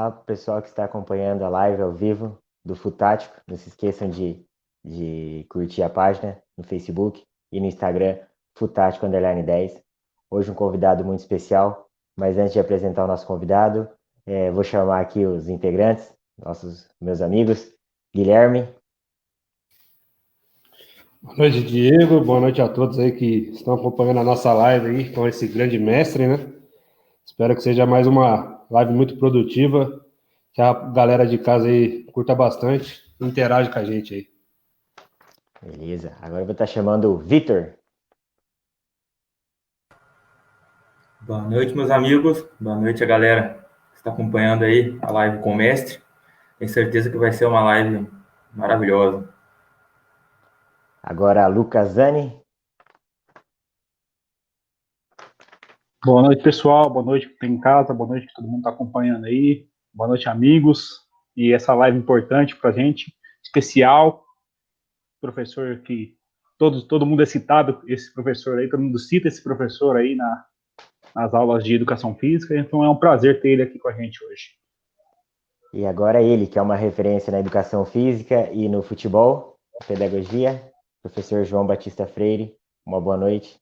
Olá, pessoal que está acompanhando a live ao vivo do Futático. Não se esqueçam de curtir a página no Facebook e no Instagram, Futático_10. Hoje um convidado muito especial, mas antes de apresentar o nosso convidado, vou chamar aqui os integrantes, meus amigos. Guilherme. Boa noite, Diego. Boa noite a todos aí que estão acompanhando a nossa live aí com esse grande mestre, né? Espero que seja mais uma live muito produtiva, que a galera de casa aí curta bastante e interage com a gente aí. Beleza. Agora eu vou estar chamando o Vitor. Boa noite, meus amigos. Boa noite a galera que está acompanhando aí a live com o mestre. Tenho certeza que vai ser uma live maravilhosa. Agora, Lucas Zani. Boa noite, pessoal. Boa noite que tem em casa. Boa noite que todo mundo está acompanhando aí. Boa noite, amigos. E essa live importante para a gente, especial. Professor que todo mundo é citado, esse professor aí, todo mundo cita esse professor aí nas aulas de educação física. Então é um prazer ter ele aqui com a gente hoje. E agora ele, que é uma referência na educação física e no futebol, pedagogia, professor João Batista Freire. Uma boa noite.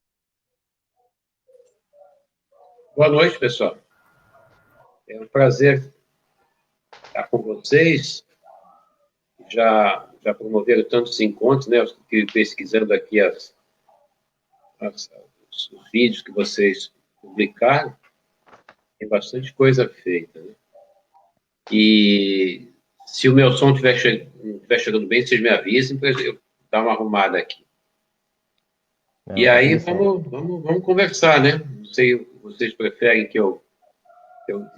Boa noite, pessoal. É um prazer estar com vocês. Já promoveram tantos encontros, né? Eu fiquei pesquisando aqui os vídeos que vocês publicaram. Tem bastante coisa feita, né? E se o meu som estiver chegando bem, vocês me avisem para eu dar uma arrumada aqui. Não, e aí, vamos conversar, né? Não sei, vocês preferem que eu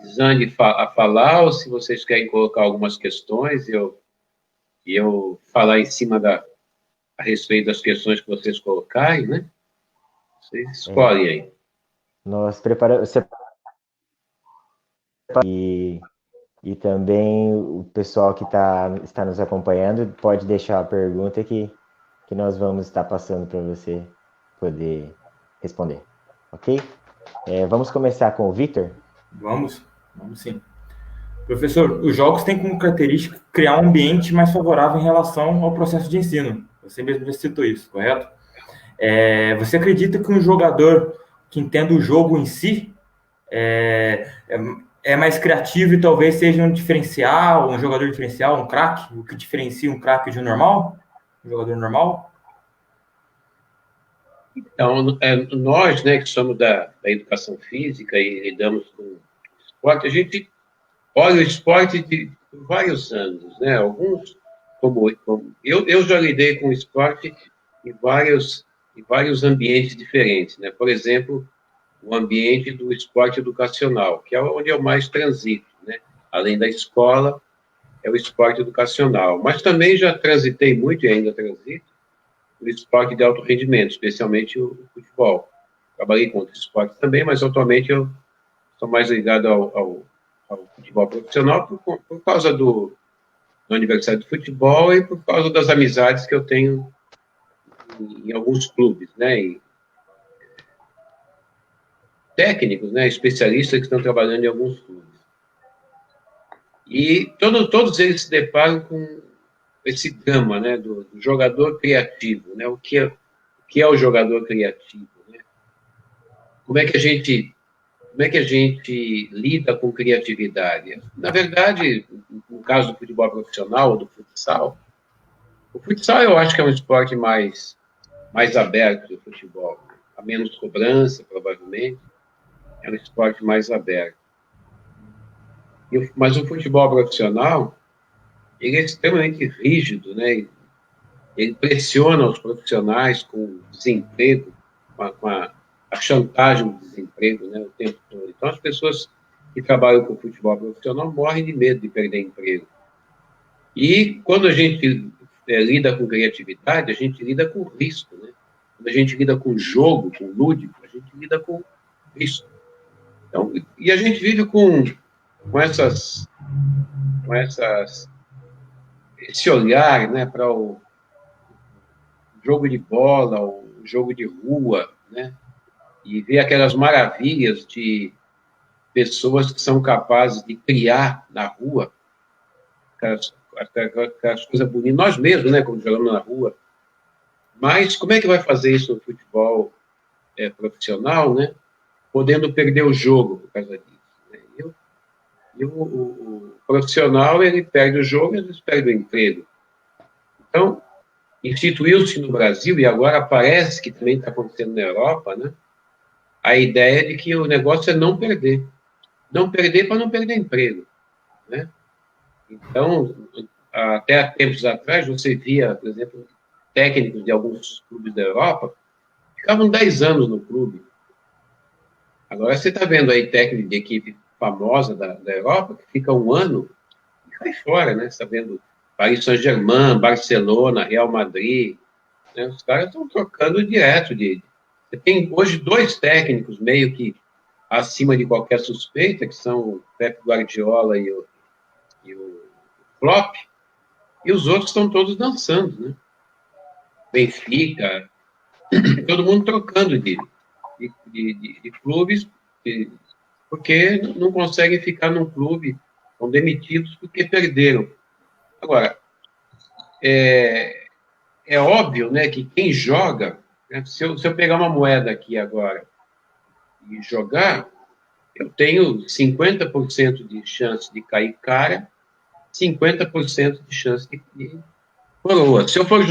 desande a falar, ou se vocês querem colocar algumas questões e eu falar em cima a respeito das questões que vocês colocarem, né? Vocês escolhem aí. Nós preparamos... E também o pessoal que está nos acompanhando pode deixar a pergunta que nós vamos estar passando para você poder responder. Ok? Vamos começar com o Vitor? Vamos sim. Professor, os jogos têm como característica criar um ambiente mais favorável em relação ao processo de ensino. Você mesmo já citou isso, correto? Você acredita que um jogador que entenda o jogo em si é mais criativo e talvez seja um diferencial, um jogador diferencial, um craque? O que diferencia um craque de um normal? Um jogador normal? Então, nós, né, que somos da educação física e lidamos com esporte, a gente olha o esporte de vários anos, né? Alguns, como eu já lidei com o esporte em vários ambientes diferentes, né? Por exemplo, o ambiente do esporte educacional, que é onde eu mais transito, né? Além da escola, é o esporte educacional. Mas também já transitei muito e ainda transito o esporte de alto rendimento, especialmente o futebol. Trabalhei com outros esportes também, mas atualmente eu sou mais ligado ao futebol profissional por causa da Universidade de Futebol e por causa das amizades que eu tenho em alguns clubes, né? E técnicos, né? Especialistas que estão trabalhando em alguns clubes. E todos eles se deparam com esse drama, né? Do jogador criativo, né? O que é o jogador criativo, né? Como é que a gente lida com criatividade? Na verdade, no caso do futebol profissional ou do futsal, o futsal eu acho que é um esporte mais aberto do futebol. Há menos cobrança, provavelmente. É um esporte mais aberto. Mas o futebol profissional, ele é extremamente rígido, né? Ele pressiona os profissionais com o desemprego, com a chantagem do desemprego, né, o tempo todo. Então, as pessoas que trabalham com futebol profissional morrem de medo de perder emprego. E quando a gente lida com criatividade, a gente lida com risco, né? Quando a gente lida com jogo, com lúdico, a gente lida com risco. Então, e a gente vive com esse olhar, né, para o jogo de bola, o jogo de rua, né? E ver aquelas maravilhas de pessoas que são capazes de criar na rua aquelas coisas bonitas, nós mesmos, né, como jogamos na rua. Mas como é que vai fazer isso no futebol profissional, né, podendo perder o jogo por causa disso? Né? O profissional, ele perde o jogo e às vezes perde o emprego. Então, instituiu-se no Brasil, e agora parece que também está acontecendo na Europa, né, a ideia de que o negócio é não perder. Não perder para não perder emprego, né? Então, até há tempos atrás, você via, por exemplo, técnicos de alguns clubes da Europa ficavam 10 anos no clube. Agora você está vendo aí técnico de equipe famosa da Europa que fica 1 ano e cai fora, né? Você está vendo Paris Saint-Germain, Barcelona, Real Madrid, né? Os caras estão trocando direto. Você tem hoje 2 técnicos meio que acima de qualquer suspeita, que são o Pep Guardiola e o Klopp, e os outros estão todos dançando, né? Benfica, todo mundo trocando de clubes, porque não conseguem ficar num clube, são demitidos porque perderam. Agora, é óbvio, né, que quem joga, né, se eu pegar uma moeda aqui agora e jogar, eu tenho 50% de chance de cair cara, 50% de chance de coroa. Se eu for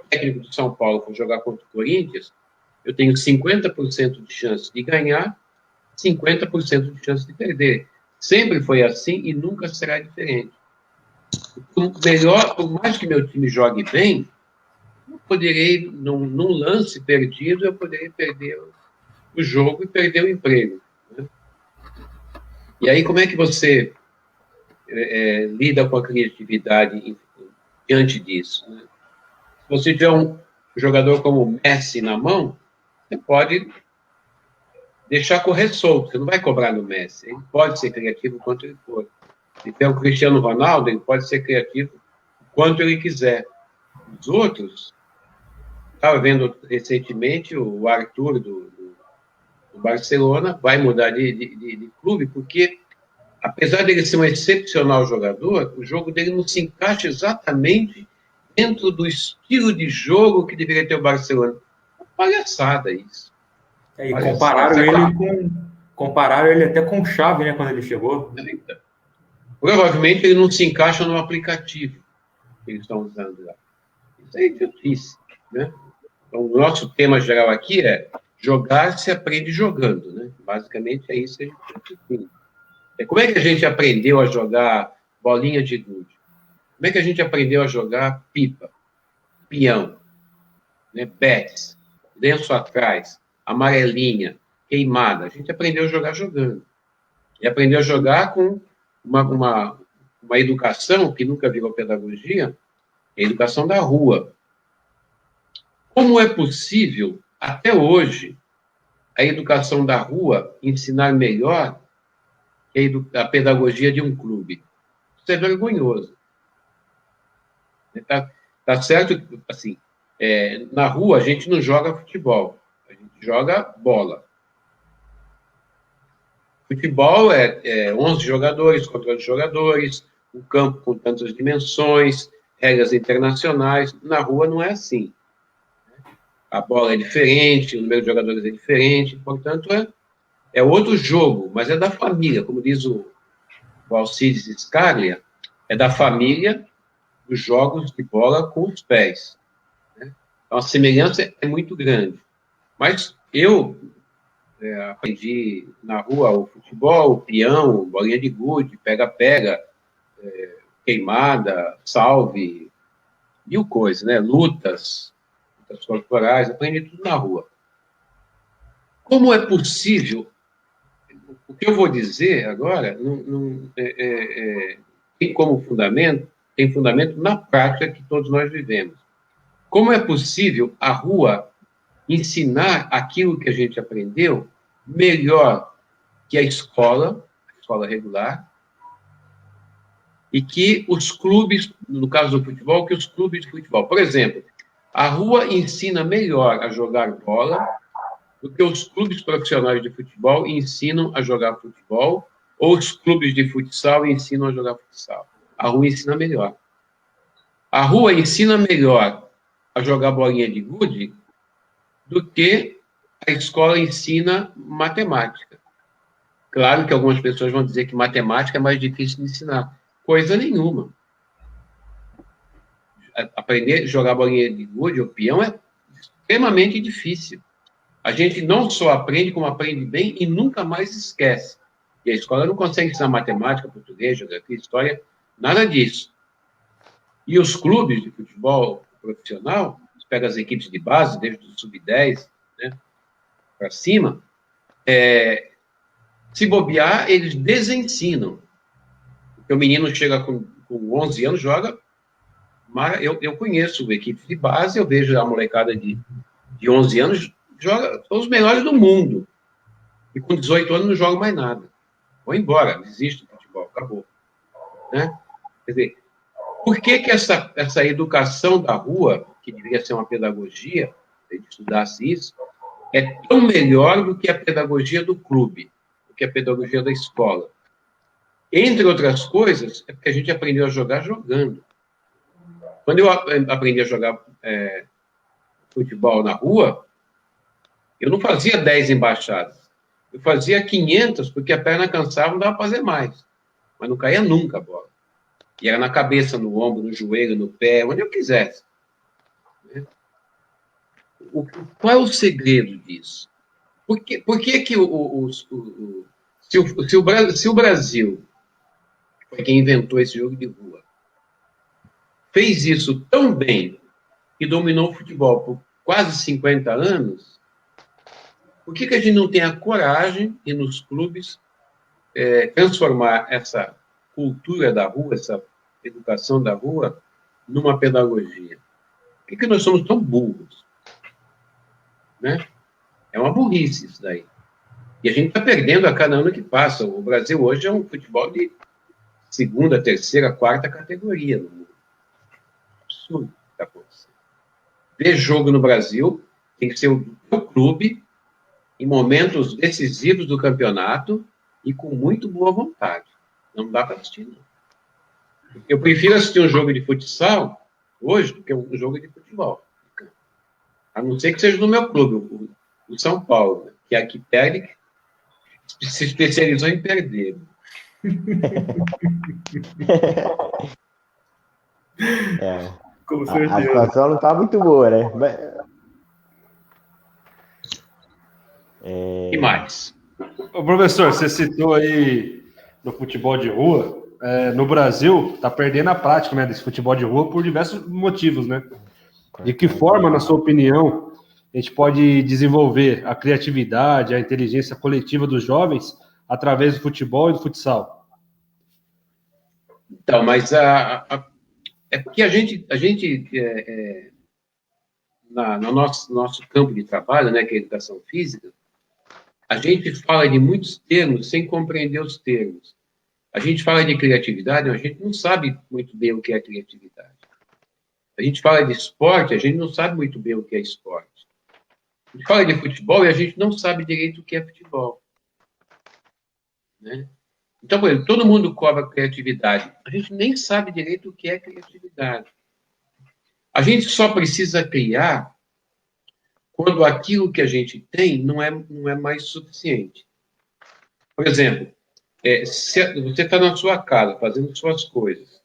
técnico do São Paulo, for jogar contra o Corinthians, eu tenho 50% de chance de ganhar, 50% de chance de perder. Sempre foi assim e nunca será diferente. Por mais que meu time jogue bem, eu poderei, num lance perdido, eu poderei perder o jogo e perder o emprego. Né? E aí, como é que você lida com a criatividade diante disso? Né? Se você tiver um jogador como o Messi na mão, você pode deixar correr solto, você não vai cobrar no Messi. Ele pode ser criativo quanto ele for. Se tiver o Cristiano Ronaldo, ele pode ser criativo quanto ele quiser. Os outros, estava vendo recentemente o Arthur do Barcelona, vai mudar de clube, porque apesar dele ser um excepcional jogador, o jogo dele não se encaixa exatamente dentro do estilo de jogo que deveria ter o Barcelona. Palhaçada isso. E compararam ele até com o Xavi, né, quando ele chegou. Provavelmente ele não se encaixa no aplicativo que eles estão usando lá. Isso é idiotice, né? Então, o nosso tema geral aqui é jogar se aprende jogando, né? Basicamente é isso que a gente está discutindo. Como é que a gente aprendeu a jogar bolinha de gude? Como é que a gente aprendeu a jogar pipa, peão, né? Bets, lenço atrás, amarelinha, queimada? A gente aprendeu a jogar jogando. E aprendeu a jogar com uma educação que nunca virou pedagogia, a educação da rua. Como é possível, até hoje, a educação da rua ensinar melhor que a pedagogia de um clube? Isso é vergonhoso. Tá certo, assim, na rua a gente não joga futebol, a gente joga bola. Futebol é 11 jogadores contra 11 jogadores, um campo com tantas dimensões, regras internacionais. Na rua não é assim. A bola é diferente, o número de jogadores é diferente, portanto, é outro jogo, mas é da família, como diz o Alcides Scarlia, é da família dos jogos de bola com os pés. Né? Então, a semelhança é muito grande. Mas eu aprendi na rua o futebol, o peão, bolinha de gude, pega-pega, queimada, salve, mil coisas, né? Lutas corporais, aprendi tudo na rua. Como é possível? O que eu vou dizer agora tem fundamento na prática que todos nós vivemos. Como é possível a rua ensinar aquilo que a gente aprendeu melhor que a escola regular, e que os clubes, no caso do futebol, que os clubes de futebol. Por exemplo, a rua ensina melhor a jogar bola do que os clubes profissionais de futebol ensinam a jogar futebol, ou os clubes de futsal ensinam a jogar futsal. A rua ensina melhor. A rua ensina melhor a jogar bolinha de gude do que a escola ensina matemática. Claro que algumas pessoas vão dizer que matemática é mais difícil de ensinar. Coisa nenhuma. Aprender a jogar bolinha de gude ou peão é extremamente difícil. A gente não só aprende, como aprende bem e nunca mais esquece. E a escola não consegue ensinar matemática, português, geografia, história, nada disso. E os clubes de futebol profissional, você pega as equipes de base, desde o sub-10, né, para cima, se bobear, eles desensinam. Porque o menino chega com 11 anos, joga. Eu conheço equipes de base, eu vejo a molecada de 11 anos, joga os melhores do mundo. E com 18 anos não joga mais nada. Vou embora, desiste do futebol, acabou. Né? Quer dizer, por que essa educação da rua, que deveria ser uma pedagogia, se a gente estudasse isso, é tão melhor do que a pedagogia do clube, do que a pedagogia da escola? Entre outras coisas, é porque a gente aprendeu a jogar jogando. Quando eu aprendi a jogar futebol na rua, eu não fazia 10 embaixadas. Eu fazia 500, porque a perna cansava, não dava para fazer mais. Mas não caía nunca a bola. E era na cabeça, no ombro, no joelho, no pé, onde eu quisesse. Qual é o segredo disso? Por que que se o Brasil, que foi quem inventou esse jogo de rua, fez isso tão bem e dominou o futebol por quase 50 anos, por que a gente não tem a coragem de, nos clubes, transformar essa cultura da rua, essa educação da rua, numa pedagogia? Por que nós somos tão burros? Né? É uma burrice isso daí. E a gente está perdendo a cada ano que passa. O Brasil hoje é um futebol de segunda, terceira, quarta categoria no mundo. Absurdo o que está acontecendo. Ver jogo no Brasil tem que ser o clube em momentos decisivos do campeonato e com muito boa vontade. Não dá para assistir, não. Eu prefiro assistir um jogo de futsal hoje do que um jogo de futebol. A não ser que seja no meu clube, o São Paulo, né? Que aqui perde, se especializou em perder. Com certeza. A situação não está muito boa, né? E mais? Ô, professor, você citou aí no futebol de rua, no Brasil está perdendo a prática, né, desse futebol de rua por diversos motivos, né? De que forma, na sua opinião, a gente pode desenvolver a criatividade, a inteligência coletiva dos jovens através do futebol e do futsal? Então, mas é porque a gente no nosso campo de trabalho, né, que é a educação física, a gente fala de muitos termos sem compreender os termos. A gente fala de criatividade, mas a gente não sabe muito bem o que é criatividade. A gente fala de esporte, a gente não sabe muito bem o que é esporte. A gente fala de futebol e a gente não sabe direito o que é futebol. Né? Então, por exemplo, todo mundo cobra criatividade. A gente nem sabe direito o que é criatividade. A gente só precisa criar quando aquilo que a gente tem não é mais suficiente. Por exemplo, se você está na sua casa, fazendo suas coisas.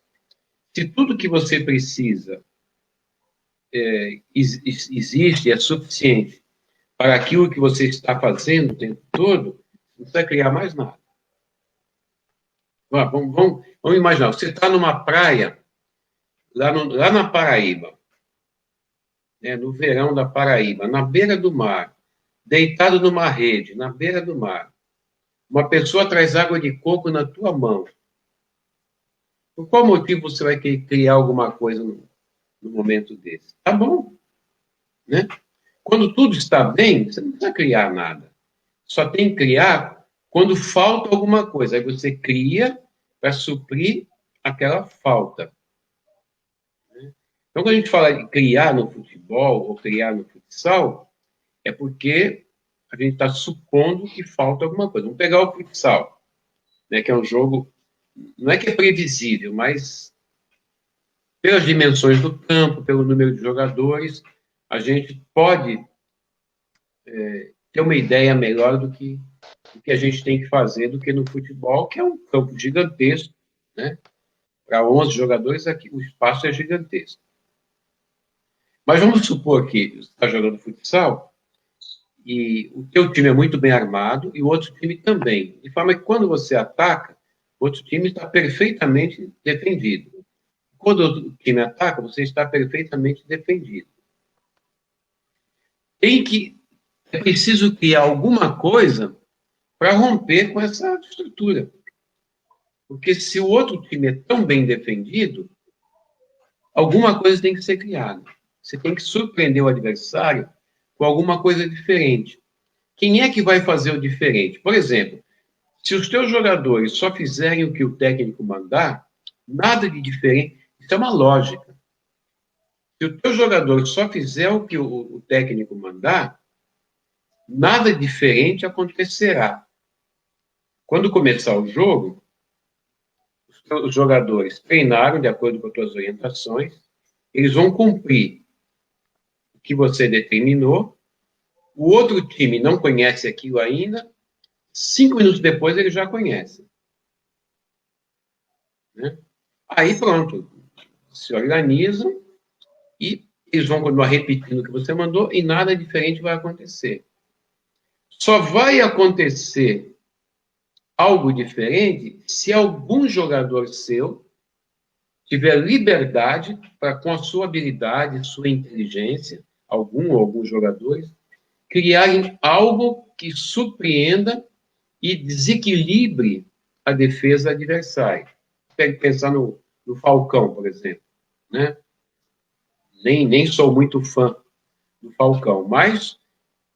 Se tudo que você precisa existe, é suficiente para aquilo que você está fazendo o tempo todo, não precisa criar mais nada. Vamos imaginar, você está numa praia, lá na Paraíba, no verão da Paraíba, na beira do mar, deitado numa rede, na beira do mar. Uma pessoa traz água de coco na tua mão. Por qual motivo você vai querer criar alguma coisa no momento desse? Tá bom. Né? Quando tudo está bem, você não precisa criar nada. Só tem que criar quando falta alguma coisa. Aí você cria para suprir aquela falta. Então, quando a gente fala de criar no futebol ou criar no futsal, é porque a gente está supondo que falta alguma coisa. Vamos pegar o futsal, né, que é um jogo, não é que é previsível, mas pelas dimensões do campo, pelo número de jogadores, a gente pode ter uma ideia melhor do que a gente tem que fazer do que no futebol, que é um campo gigantesco, né? Para 11 jogadores, aqui o espaço é gigantesco. Mas vamos supor que você está jogando futsal e o teu time é muito bem armado e o outro time também. De forma que quando você ataca, o outro time está perfeitamente defendido. Quando o outro time ataca, você está perfeitamente defendido. É preciso criar alguma coisa para romper com essa estrutura. Porque se o outro time é tão bem defendido, alguma coisa tem que ser criada. Você tem que surpreender o adversário com alguma coisa diferente. Quem é que vai fazer o diferente? Por exemplo, se os teus jogadores só fizerem o que o técnico mandar, nada de diferente. Isso é uma lógica. Se o teu jogador só fizer o que o técnico mandar, nada diferente acontecerá. Quando começar o jogo, os jogadores treinaram de acordo com as suas orientações, eles vão cumprir o que você determinou, o outro time não conhece aquilo ainda, 5 minutos depois ele já conhece. Né? Aí pronto, se organizam e eles vão continuar repetindo o que você mandou e nada diferente vai acontecer. Só vai acontecer algo diferente se algum jogador seu tiver liberdade para, com a sua habilidade, sua inteligência, alguns jogadores, criarem algo que surpreenda e desequilibre a defesa adversária. Pensar no Falcão, por exemplo. Né? Nem sou muito fã do Falcão, mas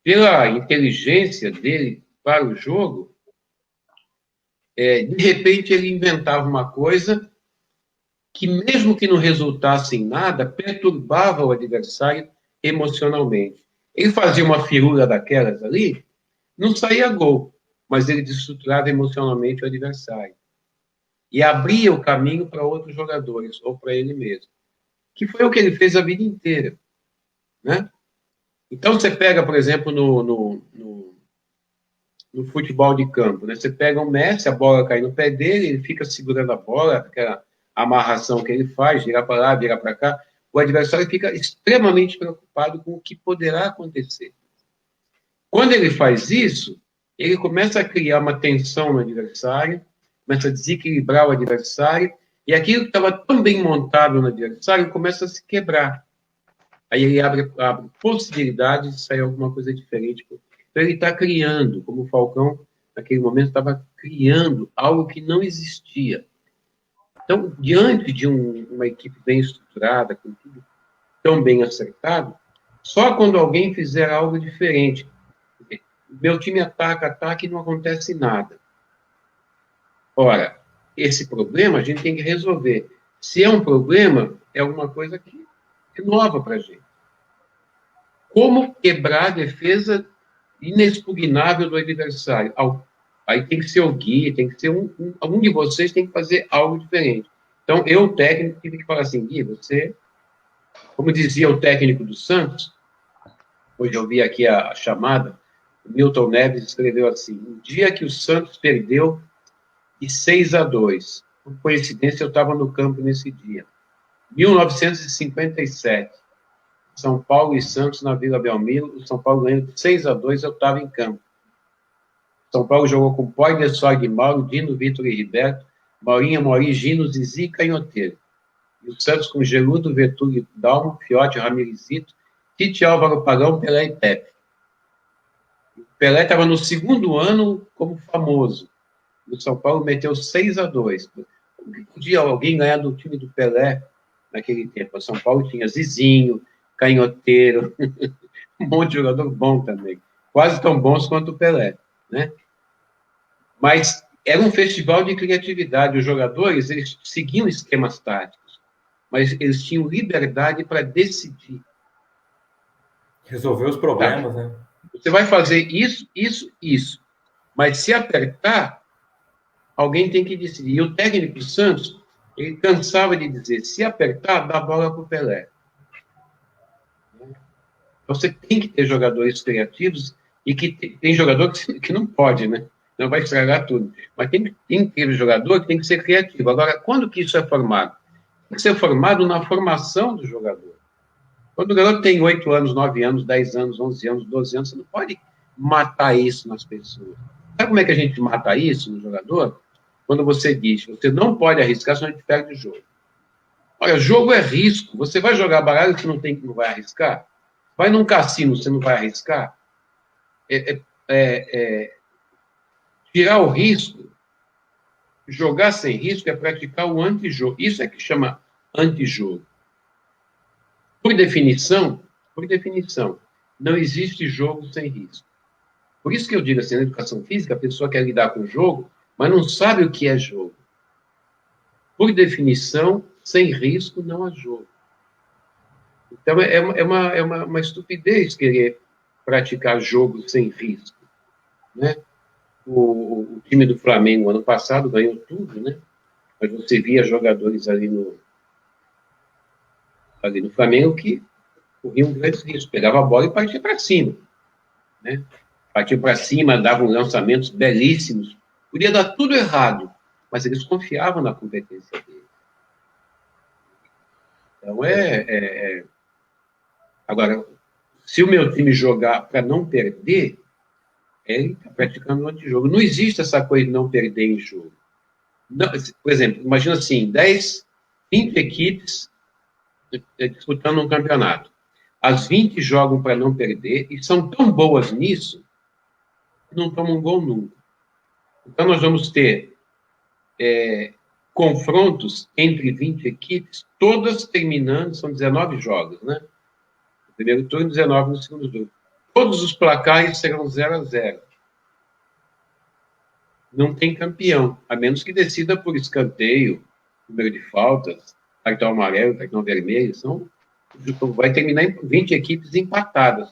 pela inteligência dele para o jogo, de repente ele inventava uma coisa que, mesmo que não resultasse em nada, perturbava o adversário emocionalmente. Ele fazia uma firula daquelas ali, não saía gol, mas ele destruturava emocionalmente o adversário. E abria o caminho para outros jogadores, ou para ele mesmo. Que foi o que ele fez a vida inteira. Né? Então, você pega, por exemplo, no futebol de campo, né? Você pega o Messi, a bola cai no pé dele, ele fica segurando a bola, aquela amarração que ele faz, virar para lá, virar para cá, o adversário fica extremamente preocupado com o que poderá acontecer. Quando ele faz isso, ele começa a criar uma tensão no adversário, começa a desequilibrar o adversário, e aquilo que estava tão bem montado no adversário começa a se quebrar. Aí ele abre possibilidade de sair alguma coisa diferente. Então ele está criando, como o Falcão, naquele momento, estava criando algo que não existia. Então, diante de uma equipe bem estruturada, com tudo tão bem acertado, só quando alguém fizer algo diferente. Meu time ataca e não acontece nada. Ora, esse problema a gente tem que resolver. Se é um problema, é alguma coisa que é nova para a gente. Como quebrar a defesa inexpugnável do adversário? Aí tem que ser o guia, tem que ser algum de vocês tem que fazer algo diferente. Então, eu, o técnico, tive que falar assim, Gui, você, como dizia o técnico do Santos, hoje eu vi aqui a chamada, o Milton Neves escreveu assim, um dia que o Santos perdeu de 6-2, por coincidência eu estava no campo nesse dia, 1957, São Paulo e Santos na Vila Belmiro, o São Paulo ganhou de 6-2, eu estava em campo. São Paulo jogou com Poyner, Sorg, Mauro, Dino, Vitor e Riberto, Maurinho, Amorim, Gino, Zizi e Canhoteiro. E o Santos com Geludo, Vetúlio, Dalmo, Fiote, Ramirizito, Tite, Álvaro, Pagão, Pelé e Pepe. O Pelé estava no segundo ano como famoso. O São Paulo meteu 6-2. Como podia alguém ganhar do time do Pelé naquele tempo? O São Paulo tinha Zizinho, Canhoteiro, um monte de jogador bom também. Quase tão bons quanto o Pelé, né? Mas era um festival de criatividade. Os jogadores, eles seguiam esquemas táticos, mas eles tinham liberdade para decidir. Resolver os problemas, né? Você vai fazer isso, isso, isso. Mas se apertar, alguém tem que decidir. E o técnico Santos, ele cansava de dizer, se apertar, dá a bola para o Pelé. Você tem que ter jogadores criativos e que tem jogador que não pode, né? Não vai estragar tudo. Mas tem que ter jogador que tem que ser criativo. Agora, quando que isso é formado? Tem que ser formado na formação do jogador. Quando o garoto tem 8 anos, 9 anos, 10 anos, 11 anos, 12 anos, você não pode matar isso nas pessoas. Sabe como é que a gente mata isso no jogador? Quando você diz, você não pode arriscar, senão a gente perde o jogo. Olha, jogo é risco. Você vai jogar baralho que não vai arriscar? Vai num cassino, você não vai arriscar? Tirar o risco, jogar sem risco é praticar o antijogo. Isso é que chama antijogo. Por definição, não existe jogo sem risco. Por isso que eu digo assim, na educação física, a pessoa quer lidar com o jogo, mas não sabe o que é jogo. Por definição, sem risco não há jogo. Então, é uma estupidez querer praticar jogo sem risco, né? O time do Flamengo, ano passado, ganhou tudo, né? Mas você via jogadores ali no Flamengo que corriam grandes riscos, pegava a bola e partia para cima, né? Partia para cima, davam lançamentos belíssimos. Podia dar tudo errado, mas eles confiavam na competência deles. Então, Agora, se o meu time jogar para não perder, ele está praticando um antijogo. Não existe essa coisa de não perder em jogo. Não, por exemplo, imagina assim, 10, 20 equipes disputando um campeonato. As 20 jogam para não perder e são tão boas nisso que não tomam gol nunca. Então, nós vamos ter confrontos entre 20 equipes, todas terminando, são 19 jogos, né? No primeiro turno, 19 no segundo turno. Todos os placares serão 0-0. Não tem campeão, a menos que decida por escanteio, número de faltas, cartão amarelo, cartão vermelho, vai terminar em 20 equipes empatadas.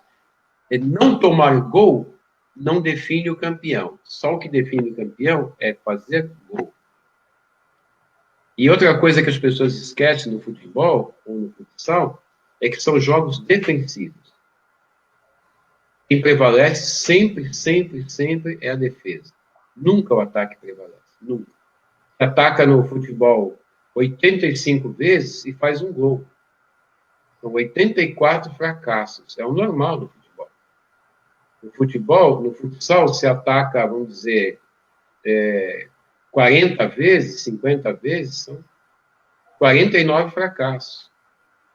Não tomar gol não define o campeão. Só o que define o campeão é fazer gol. E outra coisa que as pessoas esquecem no futebol, ou no futsal, é que são jogos defensivos. Quem prevalece sempre, sempre, sempre é a defesa. Nunca o ataque prevalece. Nunca. Ataca no futebol 85 vezes e faz um gol. São 84 fracassos. É o normal do futebol. No futsal, se ataca, vamos dizer, 40 vezes, 50 vezes, são 49 fracassos.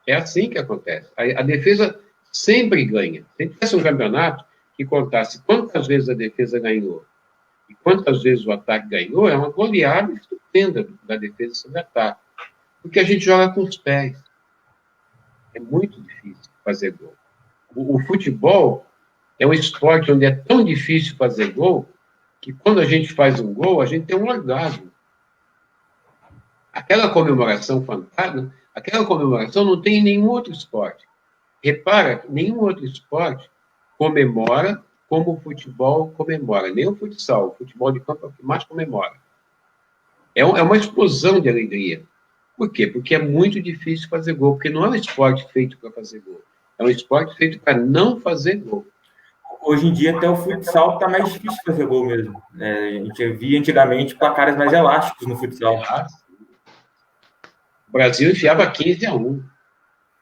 É assim que acontece. A defesa sempre ganha. Se a gente tivesse um campeonato que contasse quantas vezes a defesa ganhou e quantas vezes o ataque ganhou, é uma goleada estupenda da defesa sobre o ataque. Porque a gente joga com os pés. É muito difícil fazer gol. O futebol é um esporte onde é tão difícil fazer gol que quando a gente faz um gol, a gente tem um orgasmo. Aquela comemoração fantástica, aquela comemoração não tem em nenhum outro esporte. Repara, nenhum outro esporte comemora como o futebol comemora. Nem o futsal, o futebol de campo é o que mais comemora. É uma explosão de alegria. Por quê? Porque é muito difícil fazer gol, porque não é um esporte feito para fazer gol. É um esporte feito para não fazer gol. Hoje em dia, até o futsal está mais difícil fazer gol mesmo. A gente via antigamente placares mais elásticos no futsal. O Brasil enfiava 15-1.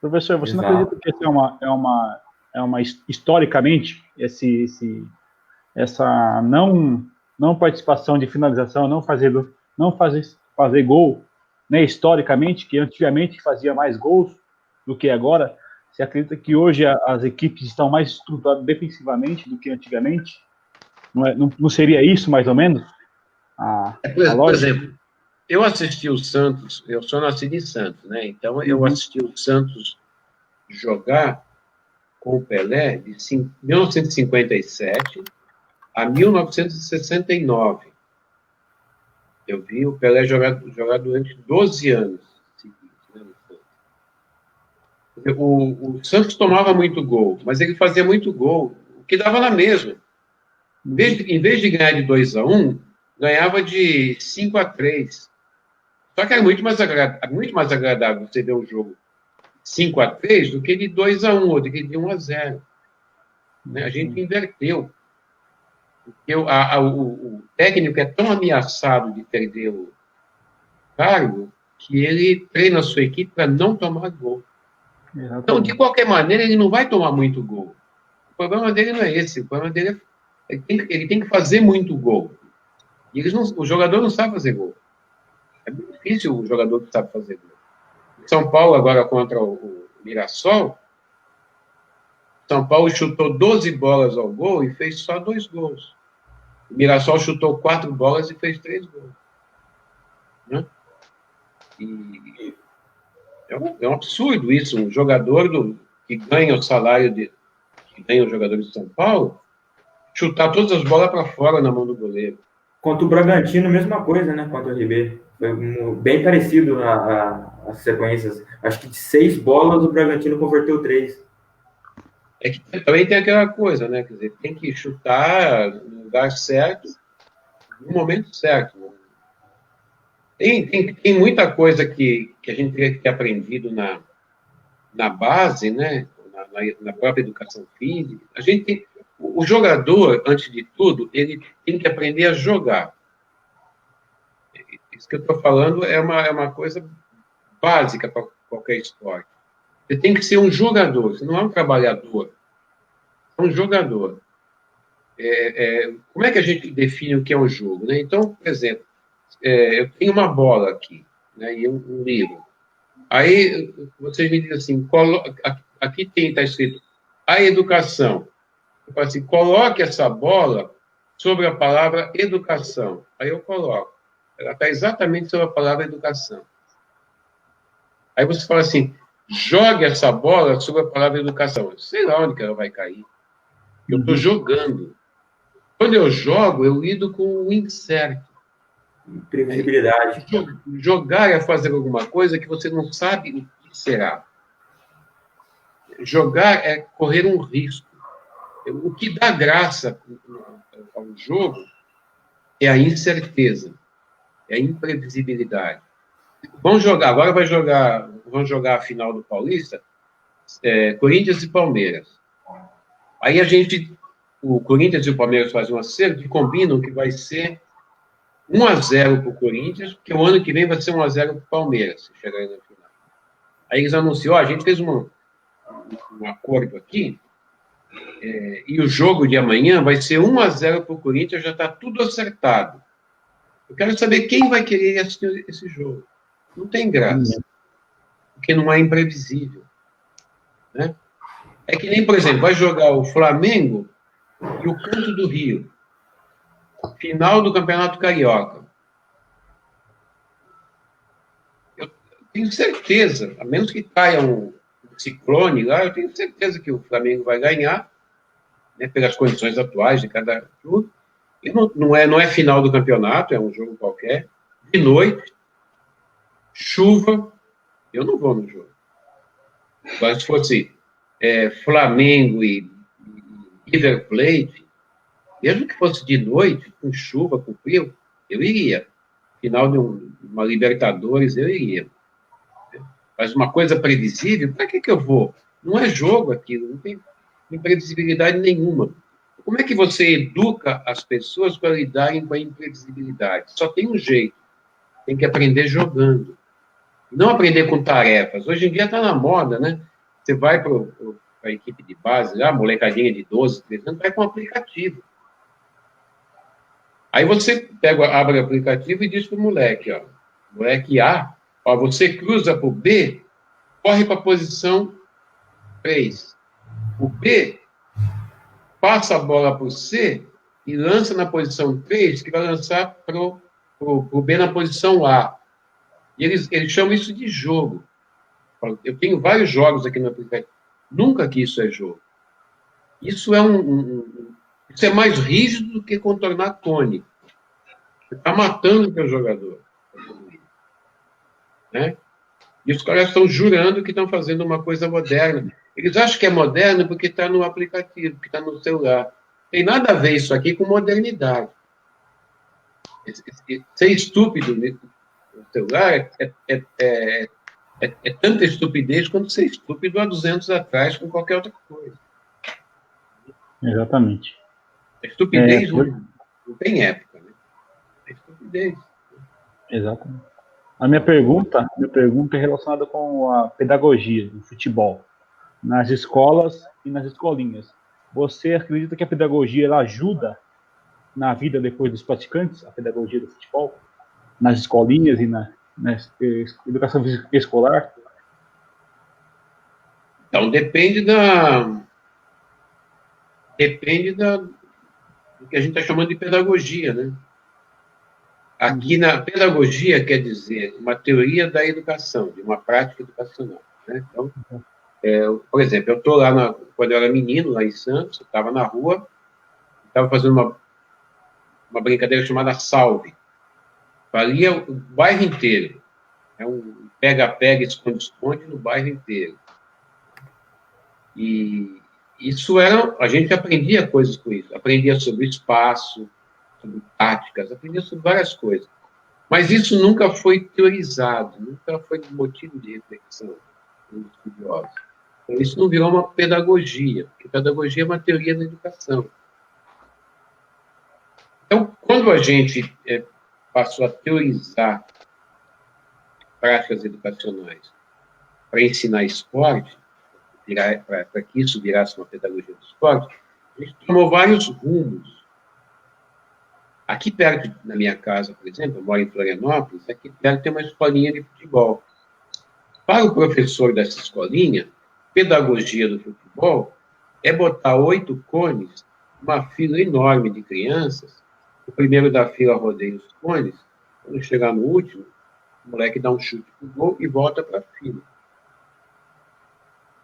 Professor, você Exato. não acredita que essa historicamente, essa não participação de finalização, não fazer gol, né, historicamente, que antigamente fazia mais gols do que agora? Você acredita que hoje as equipes estão mais estruturadas defensivamente do que antigamente? Não seria isso, mais ou menos? Por exemplo, eu assisti o Santos, eu sou nascido em Santos, né? Então, eu assisti o Santos jogar com o Pelé de 1957 a 1969. Eu vi o Pelé jogar durante 12 anos seguidos, né? O Santos tomava muito gol, mas ele fazia muito gol. O que dava na mesma. Em vez de ganhar de 2-1, ganhava de 5-3. Só que era muito mais agradável você ver um jogo 5-3 do que de 2-1 ou do que de 1-0. Né? A gente inverteu. Porque o técnico é tão ameaçado de perder o cargo que ele treina a sua equipe para não tomar gol. Exatamente. Então, de qualquer maneira, ele não vai tomar muito gol. O problema dele não é esse. O problema dele é ele tem que fazer muito gol. E o jogador não sabe fazer gol. É muito difícil o jogador que sabe fazer gol. São Paulo, agora contra o Mirassol, São Paulo chutou 12 bolas ao gol e fez só 2 gols. O Mirassol chutou 4 bolas e fez 3 gols. Né? E é um absurdo isso. Um jogador que ganha o salário que ganha os jogadores de São Paulo chutar todas as bolas para fora na mão do goleiro. Contra o Bragantino, mesma coisa, né? Contra o RB. Foi bem parecido as sequências. Acho que de 6 bolas, o Bragantino converteu 3. É que também tem aquela coisa, né? Quer dizer, tem que chutar no lugar certo, no momento certo. Tem muita coisa que a gente teria que ter aprendido na base, né? Na própria educação física. O jogador, antes de tudo, ele tem que aprender a jogar. Isso que eu estou falando é uma coisa básica para qualquer esporte. Você tem que ser um jogador, você não é um trabalhador. É um jogador. Como é que a gente define o que é um jogo? Né? Então, por exemplo, eu tenho uma bola aqui, né, e um livro. Aí vocês me dizem assim, aqui está escrito a educação. Eu falo assim, coloque essa bola sobre a palavra educação. Aí eu coloco. Ela está exatamente sobre a palavra educação. Aí você fala assim, jogue essa bola sobre a palavra educação. Eu sei lá onde que ela vai cair. Eu estou jogando. Quando eu jogo, eu lido com o incerto. Imprevisibilidade. Jogar é fazer alguma coisa que você não sabe o que será. Jogar é correr um risco. O que dá graça ao jogo é a incerteza, é a imprevisibilidade. Vamos jogar a final do Paulista, Corinthians e Palmeiras. Aí o Corinthians e o Palmeiras fazem um acerto e combinam que vai ser 1-0 para o Corinthians, porque o ano que vem vai ser 1-0 para o Palmeiras, se chegar na final. Aí eles anunciam, a gente fez um acordo aqui, e o jogo de amanhã vai ser 1-0 para o Corinthians, já está tudo acertado. Eu quero saber quem vai querer assistir esse jogo. Não tem graça, porque não é imprevisível. Né? É que nem, por exemplo, vai jogar o Flamengo e o Canto do Rio. Final do Campeonato Carioca. Eu tenho certeza, a menos que caia um ciclone lá, eu tenho certeza que o Flamengo vai ganhar, né, pelas condições atuais de cada clube. E não é final do campeonato, é um jogo qualquer. De noite, chuva, eu não vou no jogo. Agora, se fosse Flamengo e River Plate, mesmo que fosse de noite, com chuva, com frio, eu iria. Final de uma Libertadores, eu iria. Mas uma coisa previsível, para que eu vou? Não é jogo aquilo, não tem imprevisibilidade nenhuma. Como é que você educa as pessoas para lidarem com a imprevisibilidade? Só tem um jeito, tem que aprender jogando. Não aprender com tarefas. Hoje em dia está na moda, né? Você vai para a equipe de base, lá, molecadinha de 12, 13 anos, vai com um aplicativo. Aí você abre o aplicativo e diz para o moleque, moleque A, você cruza para o B, corre para a posição 3. O B passa a bola para o C e lança na posição 3, que vai lançar para o B na posição A. E eles chamam isso de jogo. Eu tenho vários jogos aqui no aplicativo. Nunca que isso é jogo. Isso isso é mais rígido do que contornar cone. Você está matando o teu jogador. Né? E os caras estão jurando que estão fazendo uma coisa moderna. Eles acham que é moderno porque está no aplicativo, que está no celular. Tem nada a ver isso aqui com modernidade. Ser estúpido no celular é tanta estupidez quanto ser estúpido há 200 atrás com qualquer outra coisa. Exatamente. A estupidez não tem época, né? É estupidez. Exatamente. A minha pergunta é relacionada com a pedagogia no futebol, nas escolas e nas escolinhas. Você acredita que a pedagogia ela ajuda na vida depois dos praticantes, a pedagogia do futebol, nas escolinhas e na educação escolar? Então, depende do que a gente está chamando de pedagogia, né? Aqui na pedagogia quer dizer uma teoria da educação, de uma prática educacional, né? Então, por exemplo, eu estou lá, quando eu era menino, lá em Santos, eu estava na rua, estava fazendo uma brincadeira chamada salve. Valia o bairro inteiro. É um pega-pega, esconde-esconde no bairro inteiro. E isso a gente aprendia coisas com isso. Aprendia sobre espaço, sobre táticas, aprendia sobre várias coisas. Mas isso nunca foi teorizado, nunca foi motivo de reflexão dos estudiosos. Então, isso não virou uma pedagogia, porque pedagogia é uma teoria da educação. Então, quando a gente passou a teorizar práticas educacionais para ensinar esporte, para que isso virasse uma pedagogia do esporte, a gente tomou vários rumos. Aqui perto da minha casa, por exemplo, eu moro em Florianópolis, aqui perto tem uma escolinha de futebol. Para o professor dessa escolinha, pedagogia do futebol é botar 8 cones, uma fila enorme de crianças, o primeiro da fila rodeia os cones, quando chegar no último, o moleque dá um chute pro gol e volta para a fila.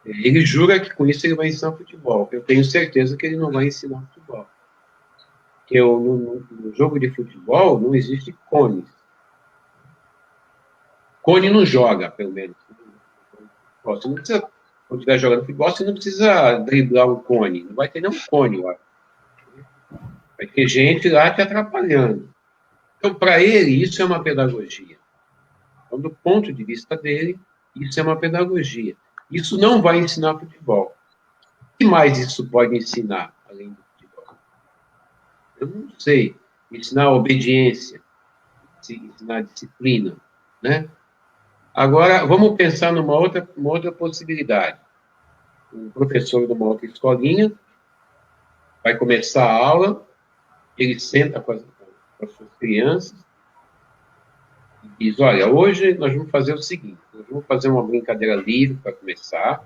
Ele jura que com isso ele vai ensinar futebol. Eu tenho certeza que ele não vai ensinar futebol. Porque no jogo de futebol não existe cones. Cone não joga, pelo menos. Você não precisa, quando estiver jogando futebol, você não precisa driblar um cone. Não vai ter nenhum cone lá. Vai ter gente lá te atrapalhando. Então, para ele, isso é uma pedagogia. Então, do ponto de vista dele, isso é uma pedagogia. Isso não vai ensinar futebol. O que mais isso pode ensinar, além do futebol? Eu não sei. Ensinar obediência, ensinar disciplina, né? Agora, vamos pensar numa outra possibilidade. Um professor de uma outra escolinha vai começar a aula, ele senta com as suas crianças e diz, olha, hoje nós vamos fazer o seguinte, nós vamos fazer uma brincadeira livre para começar,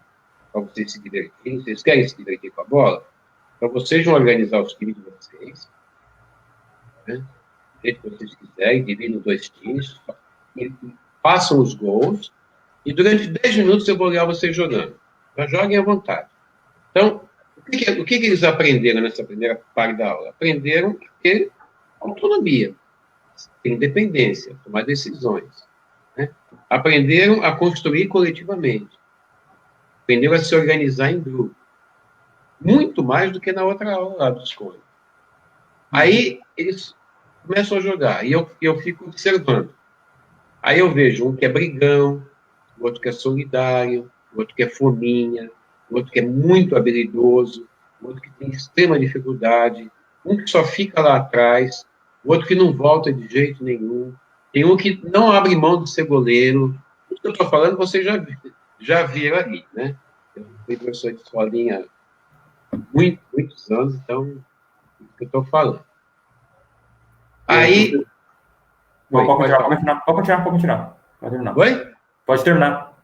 para vocês se divertirem. Vocês querem se divertir com a bola? Então, vocês vão organizar os times de vocês, né? Do jeito que vocês quiserem, dividem em 2 times, e façam os gols, e durante 10 minutos eu vou olhar vocês jogando. Então, joguem à vontade. Então, o que eles aprenderam nessa primeira parte da aula? Aprenderam a ter autonomia, ter independência, tomar decisões, né? Aprenderam a construir coletivamente. Aprenderam a se organizar em grupo. Muito mais do que na outra aula lá dos cones. Aí, eles começam a jogar, e eu fico observando. Aí eu vejo um que é brigão, o outro que é solidário, o outro que é fominha, o outro que é muito habilidoso, o outro que tem extrema dificuldade, um que só fica lá atrás, o outro que não volta de jeito nenhum, tem um que não abre mão de ser goleiro. O que eu estou falando, vocês já viram ali, né? Eu fui professor de escolinha há muitos anos, então, é o que eu estou falando. Aí... Pode continuar. Pode terminar. Oi? Pode terminar.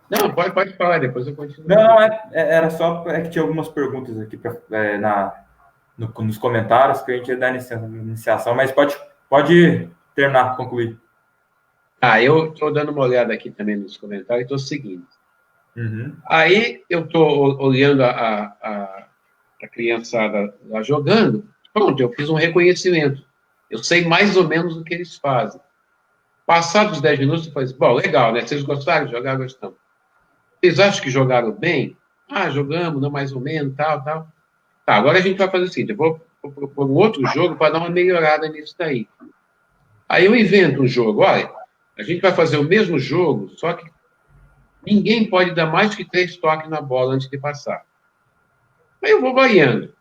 Não, pode falar, depois eu continuo. Não, era só que tinha algumas perguntas aqui nos comentários que a gente ia dar iniciação, mas pode terminar, concluir. Eu estou dando uma olhada aqui também nos comentários e estou seguindo. Uhum. Aí eu estou olhando a criançada lá jogando, pronto, eu fiz um reconhecimento. Eu sei mais ou menos o que eles fazem. Passados 10 minutos, eu falei assim, bom, legal, né? Vocês gostaram de jogar? Gostamos. Vocês acham que jogaram bem? Ah, jogamos, não, mais ou menos, tal. Tá, agora a gente vai fazer o seguinte, eu vou propor um outro jogo para dar uma melhorada nisso daí. Aí eu invento um jogo, olha, a gente vai fazer o mesmo jogo, só que ninguém pode dar mais que 3 toques na bola antes de passar. Aí eu vou variando.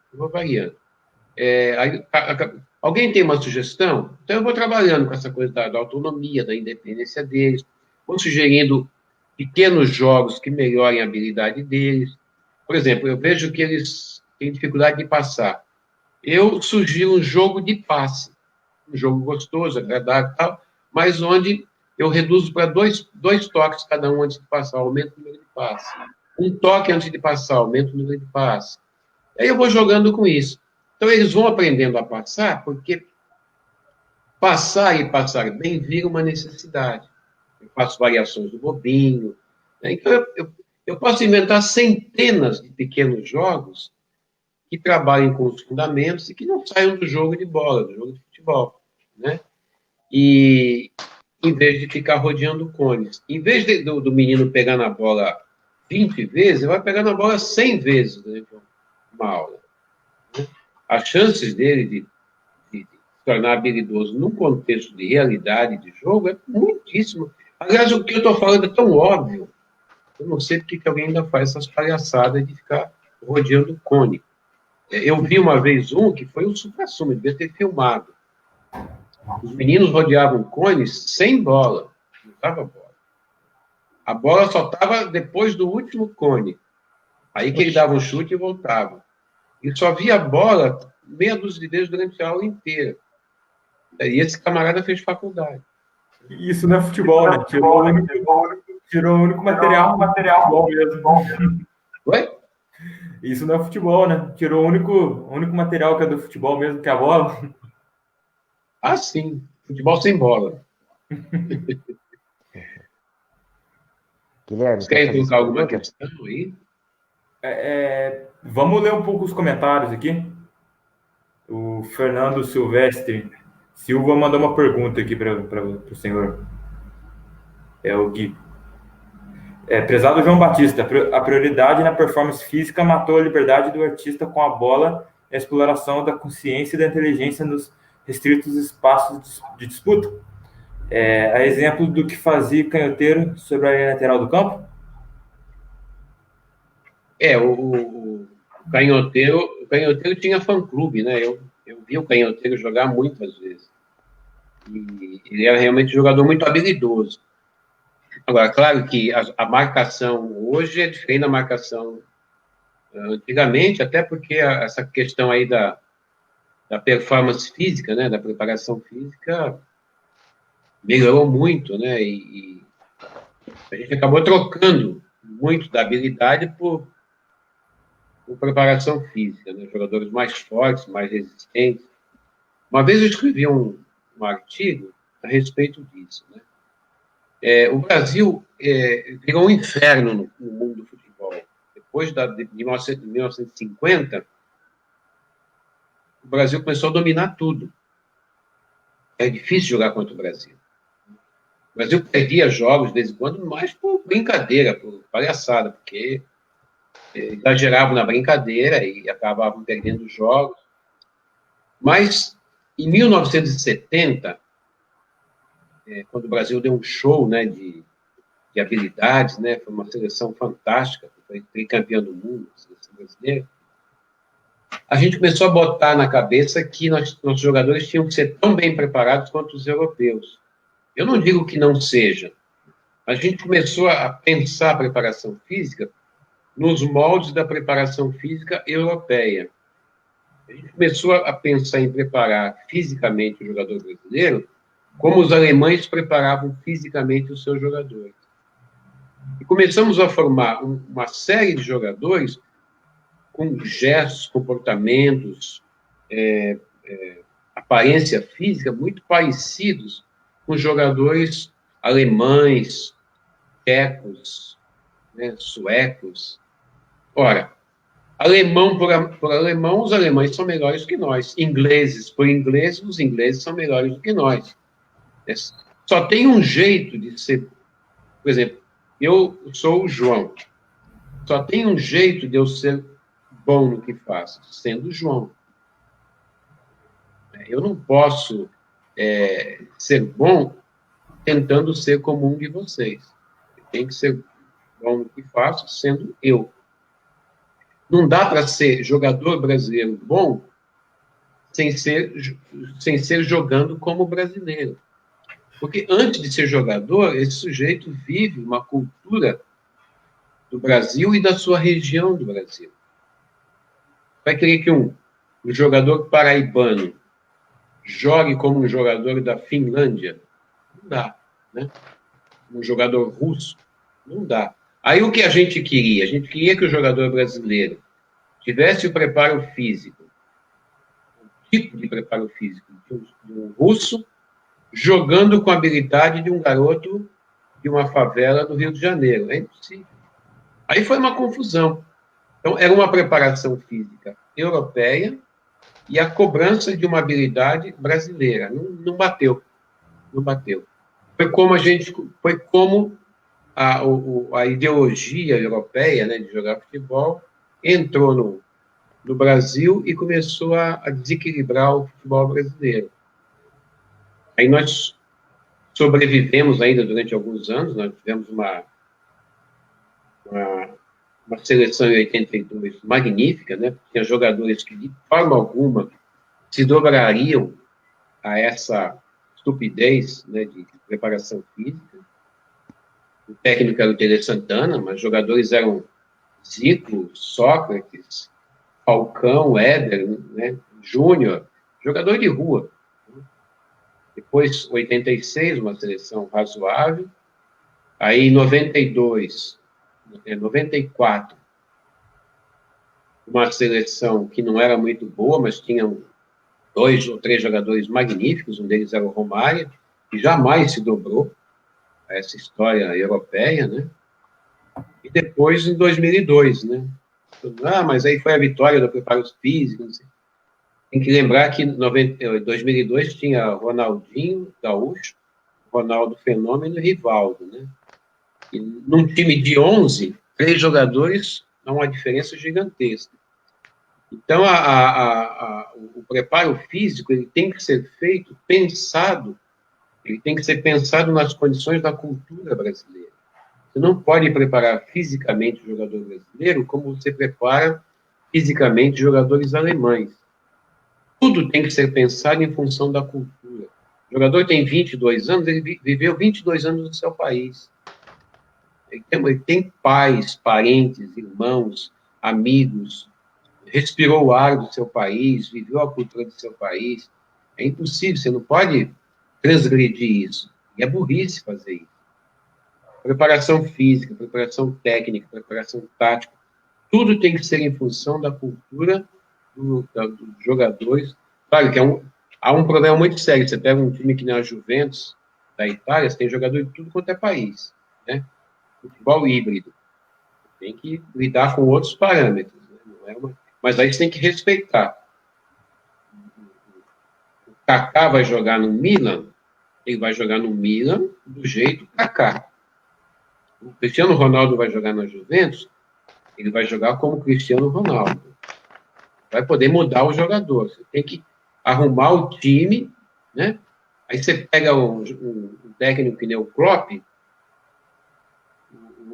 Alguém tem uma sugestão? Então eu vou trabalhando com essa coisa da autonomia, da independência deles, vou sugerindo pequenos jogos que melhorem a habilidade deles. Por exemplo, eu vejo que eles têm dificuldade de passar. Eu sugiro um jogo de passe, um jogo gostoso, agradável e tal, mas onde eu reduzo para dois toques cada um antes de passar, aumento o número de passe. Um toque antes de passar, aumento o número de passe. Aí eu vou jogando com isso. Então, eles vão aprendendo a passar, porque passar e passar bem vira uma necessidade. Eu faço variações do bobinho. Né? Então, eu posso inventar centenas de pequenos jogos que trabalhem com os fundamentos e que não saiam do jogo de bola, do jogo de futebol. Né? E, em vez de ficar rodeando cones, em vez do menino pegar na bola 20 vezes, ele vai pegar na bola 100 vezes durante uma aula. Né? As chances dele de se tornar habilidoso num contexto de realidade de jogo é muitíssimo. Aliás, o que eu estou falando é tão óbvio, eu não sei porque que alguém ainda faz essas palhaçadas de ficar rodeando cone. Eu vi uma vez que foi um supra-sumo, devia ter filmado. Os meninos rodeavam cones sem bola, não estava bola. A bola só estava depois do último cone. Aí que ele dava um chute e voltava. E só via a bola meia dúzia de vezes durante a aula inteira. E esse camarada fez faculdade. Isso não é futebol, né? Tirou o único material futebol mesmo. Oi? Isso não é futebol, né? Tirou o único material que é do futebol mesmo, que é a bola. Ah, sim. Futebol sem bola. Guilherme, Você quer colocar alguma questão aí? Vamos ler um pouco os comentários aqui. O Fernando Silvestre Silva mandou uma pergunta aqui para o senhor. É o Gui. Prezado João Batista, a prioridade na performance física matou a liberdade do artista com a bola e a exploração da consciência e da inteligência nos restritos espaços de disputa. A exemplo do que fazia Canhoteiro sobre a linha lateral do campo? O Canhoteiro tinha fã-clube, né? Eu vi o Canhoteiro jogar muitas vezes. E ele era realmente um jogador muito habilidoso. Agora, claro que a marcação hoje é diferente da marcação antigamente, até porque essa questão aí da performance física, né, da preparação física, melhorou muito, né, e a gente acabou trocando muito da habilidade por preparação física, né, jogadores mais fortes, mais resistentes. Uma vez eu escrevi um artigo a respeito disso, né. O Brasil virou um inferno no mundo do futebol. Depois de 1950, o Brasil começou a dominar tudo. É difícil jogar contra o Brasil. O Brasil perdia jogos de vez em quando, mas por brincadeira, por palhaçada, porque exageravam na brincadeira e acabavam perdendo jogos. Mas, em 1970, quando o Brasil deu um show, né, de habilidades, né, foi uma seleção fantástica, foi tricampeão do mundo, a seleção brasileira, a gente começou a botar na cabeça que nossos jogadores tinham que ser tão bem preparados quanto os europeus. Eu não digo que não seja, mas a gente começou a pensar a preparação física nos moldes da preparação física europeia. A gente começou a pensar em preparar fisicamente o jogador brasileiro como os alemães preparavam fisicamente os seus jogadores. E começamos a formar uma série de jogadores com gestos, comportamentos, aparência física muito parecidos com jogadores alemães, tchecos, né, suecos. Ora, alemão por alemão, os alemães são melhores que nós. Ingleses por ingleses, os ingleses são melhores do que nós. Só tem um jeito de ser... Por exemplo, eu sou o João. Só tem um jeito de eu ser bom no que faço, sendo o João. Eu não posso ser bom tentando ser como um de vocês. Eu tenho que ser bom no que faço, sendo eu. Não dá para ser jogador brasileiro bom sem ser jogando como brasileiro. Porque antes de ser jogador, esse sujeito vive uma cultura do Brasil e da sua região do Brasil. Vai querer que um jogador paraibano jogue como um jogador da Finlândia? Não dá, né? Um jogador russo? Não dá. Aí o que a gente queria? A gente queria que o jogador brasileiro tivesse o preparo físico, o tipo de preparo físico de um russo, jogando com a habilidade de um garoto de uma favela do Rio de Janeiro. É impossível. Aí foi uma confusão. Então, era uma preparação física europeia e a cobrança de uma habilidade brasileira. Não bateu. Não bateu. Foi como a ideologia europeia, né, de jogar futebol entrou no Brasil e começou a desequilibrar o futebol brasileiro. Aí nós sobrevivemos ainda durante alguns anos, nós tivemos uma seleção em 82 magnífica, né? Tinha jogadores que, de forma alguma, se dobrariam a essa estupidez, né, de preparação física. O técnico era o Tele Santana, mas os jogadores eram Zico, Sócrates, Falcão, Éder, né, Júnior, jogador de rua. Depois, 86, uma seleção razoável. Aí, 92, 94, uma seleção que não era muito boa, mas tinha 2 ou 3 jogadores magníficos, um deles era o Romário, que jamais se dobrou a essa história europeia, né? E depois, em 2002, né? Mas aí foi a vitória do preparo físico, não sei. Tem que lembrar que em 2002 tinha Ronaldinho Gaúcho, Ronaldo Fenômeno e Rivaldo, né? E num time de 11, 3 jogadores dá uma diferença gigantesca. Então, o preparo físico ele tem que ser feito pensado, ele tem que ser pensado nas condições da cultura brasileira. Você não pode preparar fisicamente o jogador brasileiro como você prepara fisicamente jogadores alemães. Tudo tem que ser pensado em função da cultura. O jogador tem 22 anos, ele viveu 22 anos no seu país. Ele tem pais, parentes, irmãos, amigos, respirou o ar do seu país, viveu a cultura do seu país. É impossível, você não pode transgredir isso. E é burrice fazer isso. Preparação física, preparação técnica, preparação tática, tudo tem que ser em função da cultura dos jogadores. Claro que há um problema muito sério. Você pega um time que nem a Juventus, da Itália, você tem jogador de tudo quanto é país, né? Futebol híbrido. Tem que lidar com outros parâmetros. Né? Não é mas aí você tem que respeitar. O Kaká vai jogar no Milan, ele vai jogar no Milan do jeito Kaká. O Cristiano Ronaldo vai jogar na Juventus, ele vai jogar como Cristiano Ronaldo. Vai poder mudar o jogador. Você tem que arrumar o time, né? Aí você pega um técnico que nem o Klopp,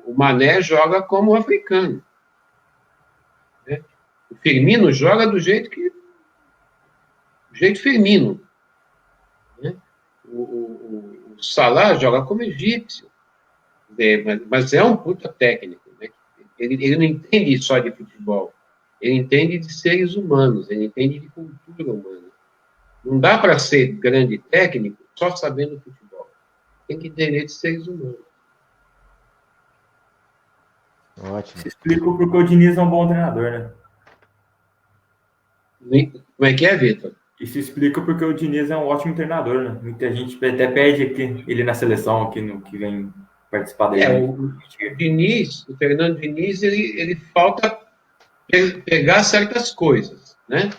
o Mané joga como africano. Né? O Firmino joga do jeito Firmino. Né? O Salah joga como egípcio. Mas é um puta técnico. Né? Ele não entende só de futebol. Ele entende de seres humanos. Ele entende de cultura humana. Não dá para ser grande técnico só sabendo futebol. Tem que entender de seres humanos. Ótimo. Isso explica porque o Diniz é um bom treinador, né? Como é que é, Vitor? Isso explica porque o Diniz é um ótimo treinador, né? Muita gente até pede aqui, ele na seleção, aqui no que vem participar dele. O Fernando Diniz, ele falta pegar certas coisas, né?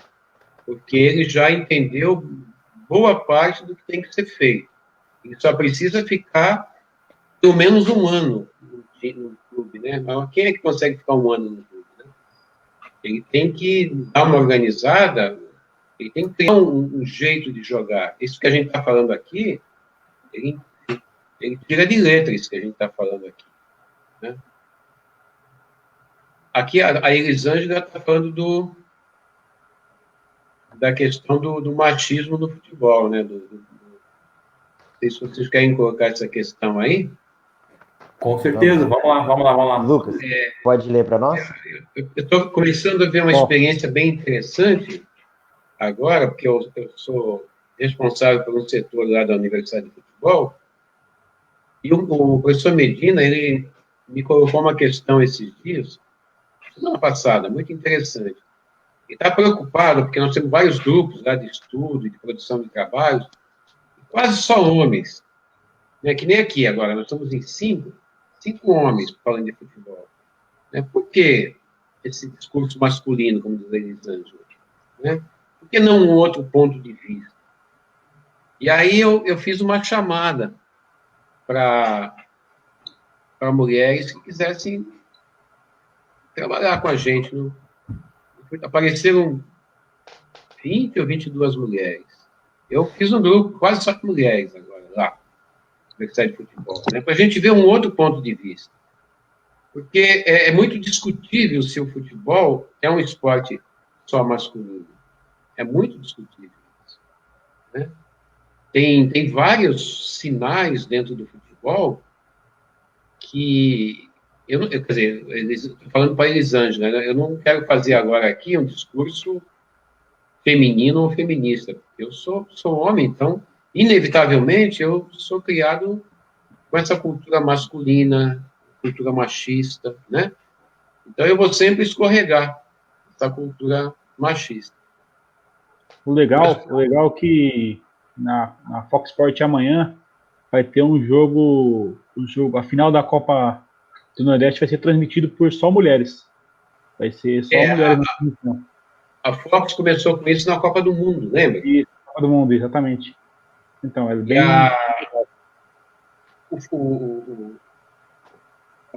Porque ele já entendeu boa parte do que tem que ser feito. Ele só precisa ficar pelo menos um ano no clube, né? Mas quem é que consegue ficar um ano no clube, né? Ele tem que dar uma organizada, ele tem que ter um jeito de jogar. Isso que a gente está falando aqui, ele tira de letra isso que a gente está falando aqui, né? Aqui a Elisângela está falando da questão do machismo no futebol, né? Não sei se vocês querem colocar essa questão aí. Com certeza, vamos lá. Lucas, pode ler para nós? Eu estou começando a ver uma experiência bem interessante agora, porque eu sou responsável por um setor lá da Universidade de Futebol, e o professor Medina, ele me colocou uma questão esses dias, semana passada, muito interessante. Ele está preocupado, porque nós temos vários grupos lá de estudo e de produção de trabalhos, quase só homens, né? Que nem aqui agora, nós estamos em cinco homens falando de futebol. Né? Por que esse discurso masculino, como diz a Elisângela? Né? Por que não um outro ponto de vista? E aí eu fiz uma chamada para mulheres que quisessem trabalhar com a gente. Apareceram 20 ou 22 mulheres. Eu fiz um grupo quase só de mulheres agora, lá, na Universidade de Futebol, né, para a gente ver um outro ponto de vista. Porque é muito discutível se o futebol é um esporte só masculino. É muito discutível isso, né? Tem vários sinais dentro do futebol que... quer dizer, estou falando para a Elisângela, né? Eu não quero fazer agora aqui um discurso feminino ou feminista. Eu sou homem, então, inevitavelmente, eu sou criado com essa cultura masculina, cultura machista, né? Então, eu vou sempre escorregar essa cultura machista. O legal é que na Fox Sports amanhã vai ter um jogo, a final da Copa do Nordeste vai ser transmitido por só mulheres. Vai ser só mulheres na transmissão. A Fox começou com isso na Copa do Mundo, lembra? Isso, Copa do Mundo, exatamente. Então, é bem... A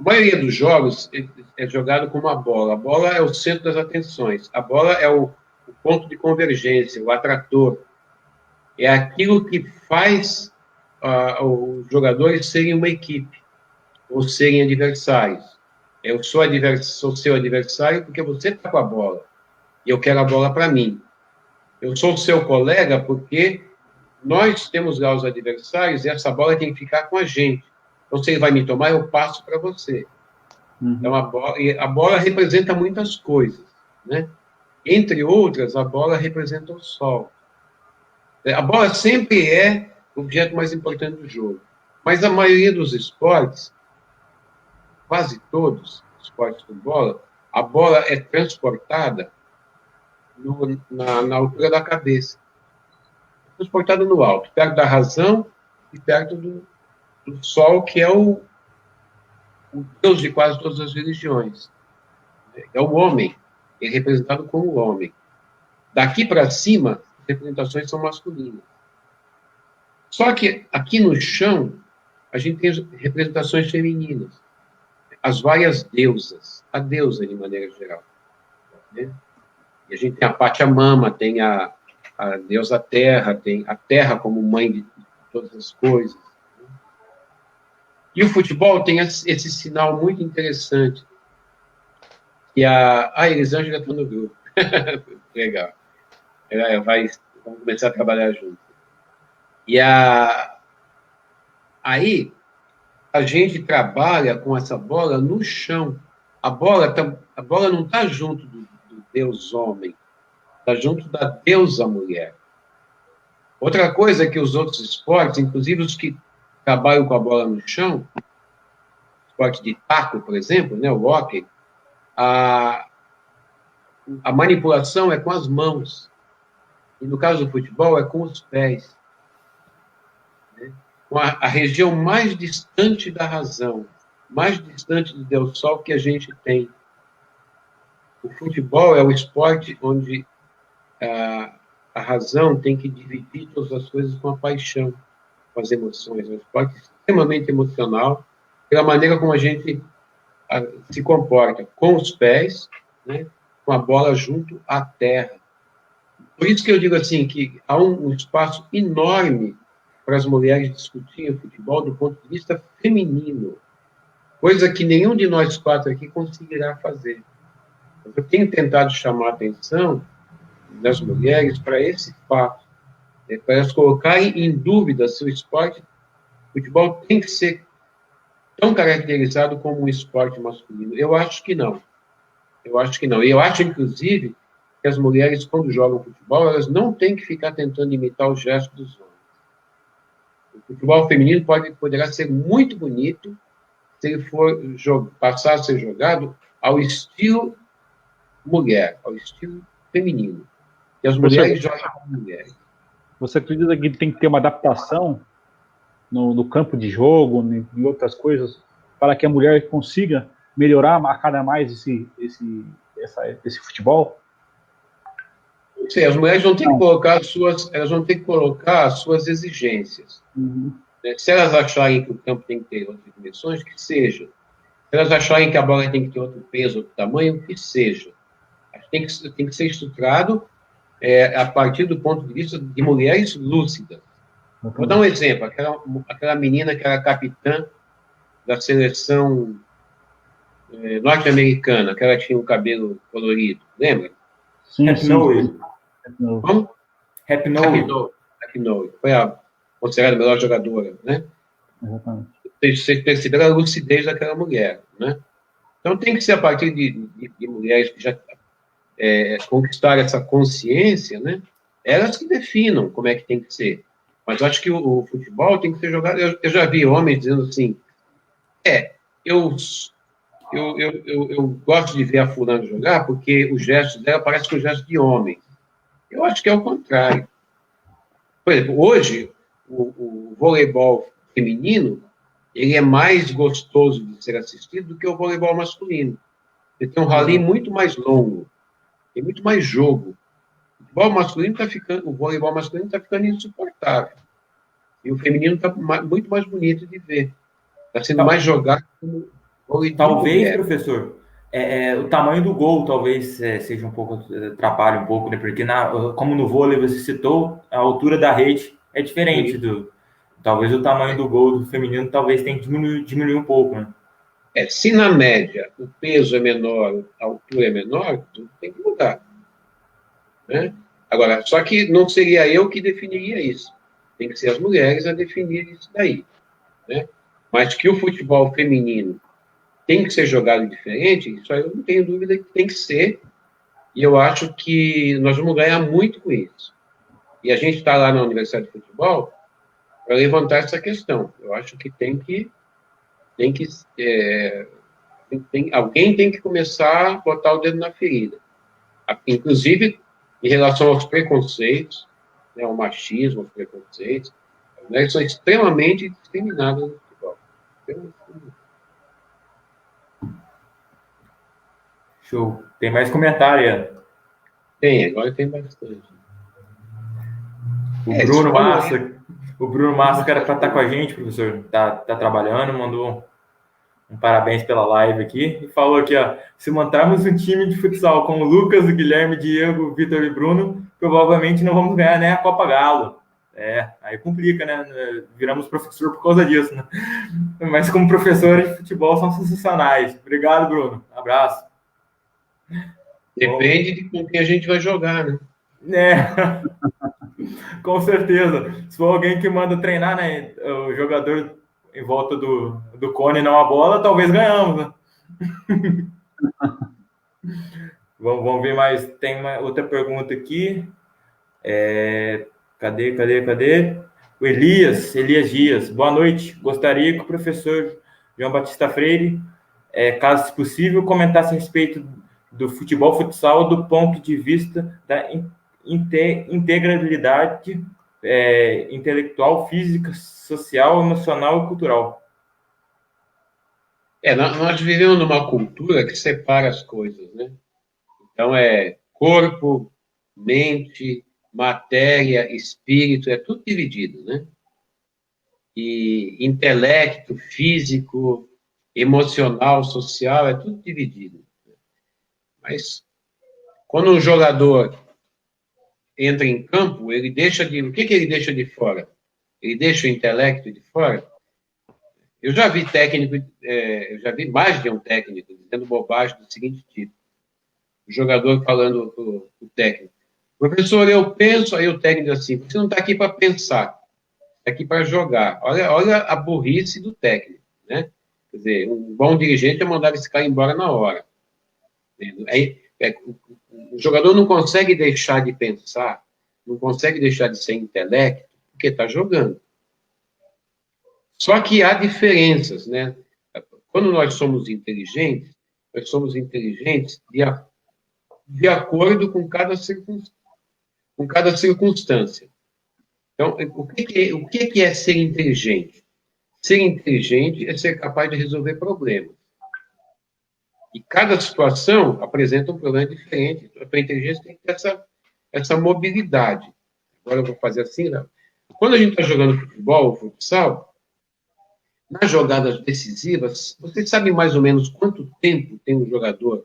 maioria dos jogos é jogado com uma bola. A bola é o centro das atenções. A bola é o ponto de convergência, o atrator. É aquilo que faz os jogadores serem uma equipe, ou serem adversários. Eu sou seu adversário porque você está com a bola. E eu quero a bola para mim. Eu sou seu colega porque nós temos lá os adversários e essa bola tem que ficar com a gente. Então, se ele vai me tomar, eu passo para você. Uhum. Então, a bola representa muitas coisas, né? Entre outras, a bola representa o sol. A bola sempre é o objeto mais importante do jogo. Mas a maioria dos esportes, quase todos os esportes com bola, a bola é transportada na altura da cabeça. Transportada no alto, perto da razão e perto do sol, que é o Deus de quase todas as religiões. É o homem, é representado como o homem. Daqui para cima, as representações são masculinas. Só que aqui no chão, a gente tem representações femininas. As várias deusas, a deusa de maneira geral. Né? E a gente tem a Pachamama, tem a deusa Terra, tem a Terra como mãe de todas as coisas. E o futebol tem esse sinal muito interessante, que a Elisângela está no grupo. Legal. Vamos começar a trabalhar junto. E aí, a gente trabalha com essa bola no chão. A bola não está junto do Deus homem, está junto da deusa mulher. Outra coisa é que os outros esportes, inclusive os que trabalham com a bola no chão, esporte de taco, por exemplo, né, o hóquei, a manipulação é com as mãos. E no caso do futebol, é com os pés. Né? Com a região mais distante da razão, mais distante do Deus Sol que a gente tem. O futebol é o esporte onde a razão tem que dividir todas as coisas com a paixão. com as emoções, é um esporte extremamente emocional, pela maneira como a gente se comporta com os pés, né, com a bola junto à terra. Por isso que eu digo assim, que há um espaço enorme para as mulheres discutirem o futebol do ponto de vista feminino, coisa que nenhum de nós quatro aqui conseguirá fazer. Eu tenho tentado chamar a atenção das mulheres para esse fato, para elas colocarem em dúvida se o esporte, o futebol tem que ser tão caracterizado como um esporte masculino. Eu acho que não. Eu acho que não. E eu acho, inclusive, que as mulheres, quando jogam futebol, elas não têm que ficar tentando imitar os gestos dos homens. O futebol feminino poderá ser muito bonito se ele for passar a ser jogado ao estilo mulher, ao estilo feminino. E as mulheres jogam como mulheres. Você acredita que tem que ter uma adaptação no campo de jogo, em outras coisas, para que a mulher consiga melhorar a cada mais esse futebol? Sim, as mulheres vão ter que colocar as suas exigências. Uhum. Se elas acharem que o campo tem que ter outras dimensões, que seja. Se elas acharem que a bola tem que ter outro peso, outro tamanho, que seja. Tem que ser estruturado a partir do ponto de vista de mulheres lúcidas. Vou dar um exemplo. Aquela menina que era capitã da seleção norte-americana, que ela tinha um cabelo colorido, lembra? Sim, Como? Happy Noe. Foi considerada a melhor jogadora, né? Exatamente. Você perceberam a lucidez daquela mulher, né? Então tem que ser a partir de mulheres que já conquistaram essa consciência, né? Elas que definam como é que tem que ser. Mas eu acho que o futebol tem que ser jogado. Eu já vi homens dizendo assim: eu gosto de ver a fulana jogar porque os gestos dela parecem com os gestos de homem. Eu acho que é o contrário. Por exemplo, hoje, o voleibol feminino, ele é mais gostoso de ser assistido do que o voleibol masculino. Ele tem um rally muito mais longo, tem muito mais jogo. O voleibol masculino está ficando insuportável. E o feminino está muito mais bonito de ver. Está sendo mais jogado como voleibol. Talvez, professor, o tamanho do gol talvez seja um pouco, atrapalhe um pouco, né? Porque como no vôlei você citou, a altura da rede é diferente talvez o tamanho do gol do feminino talvez tenha que diminuir um pouco, né? Se na média o peso é menor, a altura é menor, tudo tem que mudar. Né? Agora, só que não seria eu que definiria isso. Tem que ser as mulheres a definir isso daí. Né? Mas que o futebol feminino tem que ser jogado diferente, isso aí eu não tenho dúvida que tem que ser, e eu acho que nós vamos ganhar muito com isso. E a gente está lá na Universidade de Futebol para levantar essa questão. Eu acho que alguém tem que começar a botar o dedo na ferida. Inclusive, em relação aos preconceitos, né, ao machismo, aos preconceitos, as mulheres são extremamente discriminadas no futebol. Show. Tem mais comentário, Ian? Agora tem bastante. O Bruno Massa, que era para estar com a gente, professor, tá trabalhando, mandou um parabéns pela live aqui e falou aqui, ó, se montarmos um time de futsal com o Lucas, o Guilherme, Diego, Vitor e Bruno, provavelmente não vamos ganhar nem a Copa Galo. Aí complica, né? Viramos professor por causa disso, né? Mas como professores de futebol são sensacionais. Obrigado, Bruno. Abraço. Depende de com quem a gente vai jogar, né? Com certeza. Se for alguém que manda treinar, né, o jogador em volta do cone, não a bola, talvez ganhamos, né? Vamos ver mais. Tem outra pergunta aqui. Cadê? O Elias Dias. Boa noite. Gostaria que o professor João Batista Freire, caso possível, comentasse a respeito do futebol futsal do ponto de vista da integralidade intelectual, física, social, emocional e cultural. Nós vivemos numa cultura que separa as coisas, né? Então, corpo, mente, matéria, espírito, é tudo dividido, né? e intelecto, físico, emocional, social, é tudo dividido. Mas quando um jogador entra em campo, ele deixa de... O que ele deixa de fora? Ele deixa o intelecto de fora? Eu já vi técnico, eu já vi mais de um técnico dizendo bobagem do seguinte tipo. O jogador falando para o técnico: professor, eu penso, aí o técnico assim, você não está aqui para pensar, está aqui para jogar. Olha a burrice do técnico, né? Quer dizer, um bom dirigente é mandar esse cara embora na hora. O jogador não consegue deixar de pensar, não consegue deixar de ser intelecto, porque está jogando. Só que há diferenças, né? Quando nós somos inteligentes de acordo com cada circunstância. Então, o que é ser inteligente? Ser inteligente é ser capaz de resolver problemas. E cada situação apresenta um problema diferente. A tua inteligência tem que ter essa mobilidade. Agora eu vou fazer assim, não. Quando a gente está jogando futebol ou futsal, nas jogadas decisivas, vocês sabem mais ou menos quanto tempo tem um jogador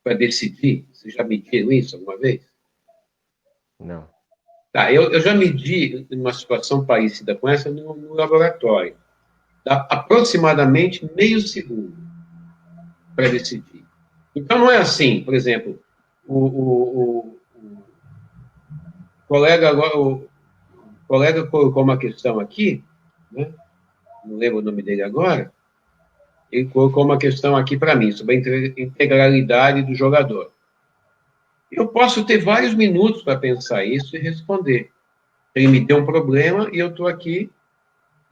para decidir? Vocês já mediram isso alguma vez? Não. Tá, eu já medi uma situação parecida com essa no laboratório. Dá aproximadamente meio segundo para decidir. Então, não é assim, por exemplo, o colega colocou uma questão aqui, né? Não lembro o nome dele agora, ele colocou uma questão aqui para mim, sobre a integralidade do jogador. Eu posso ter vários minutos para pensar isso e responder. Ele me deu um problema e eu estou aqui,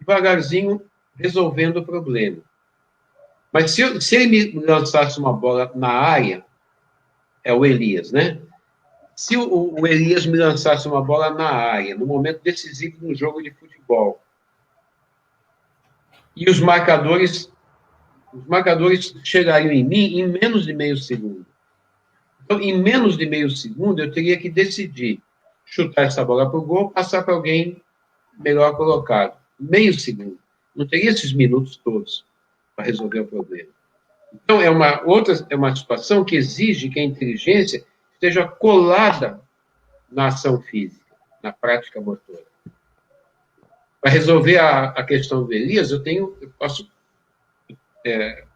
devagarzinho, resolvendo o problema. Mas se ele me lançasse uma bola na área, é o Elias, né? Se o Elias me lançasse uma bola na área, no momento decisivo de um jogo de futebol, e os marcadores chegariam em mim em menos de meio segundo. Então, em menos de meio segundo, eu teria que decidir chutar essa bola para o gol, passar para alguém melhor colocado. Meio segundo. Não teria esses minutos todos para resolver o problema. Então, é uma situação que exige que a inteligência esteja colada na ação física, na prática motora. Para resolver a questão do Elias, eu posso,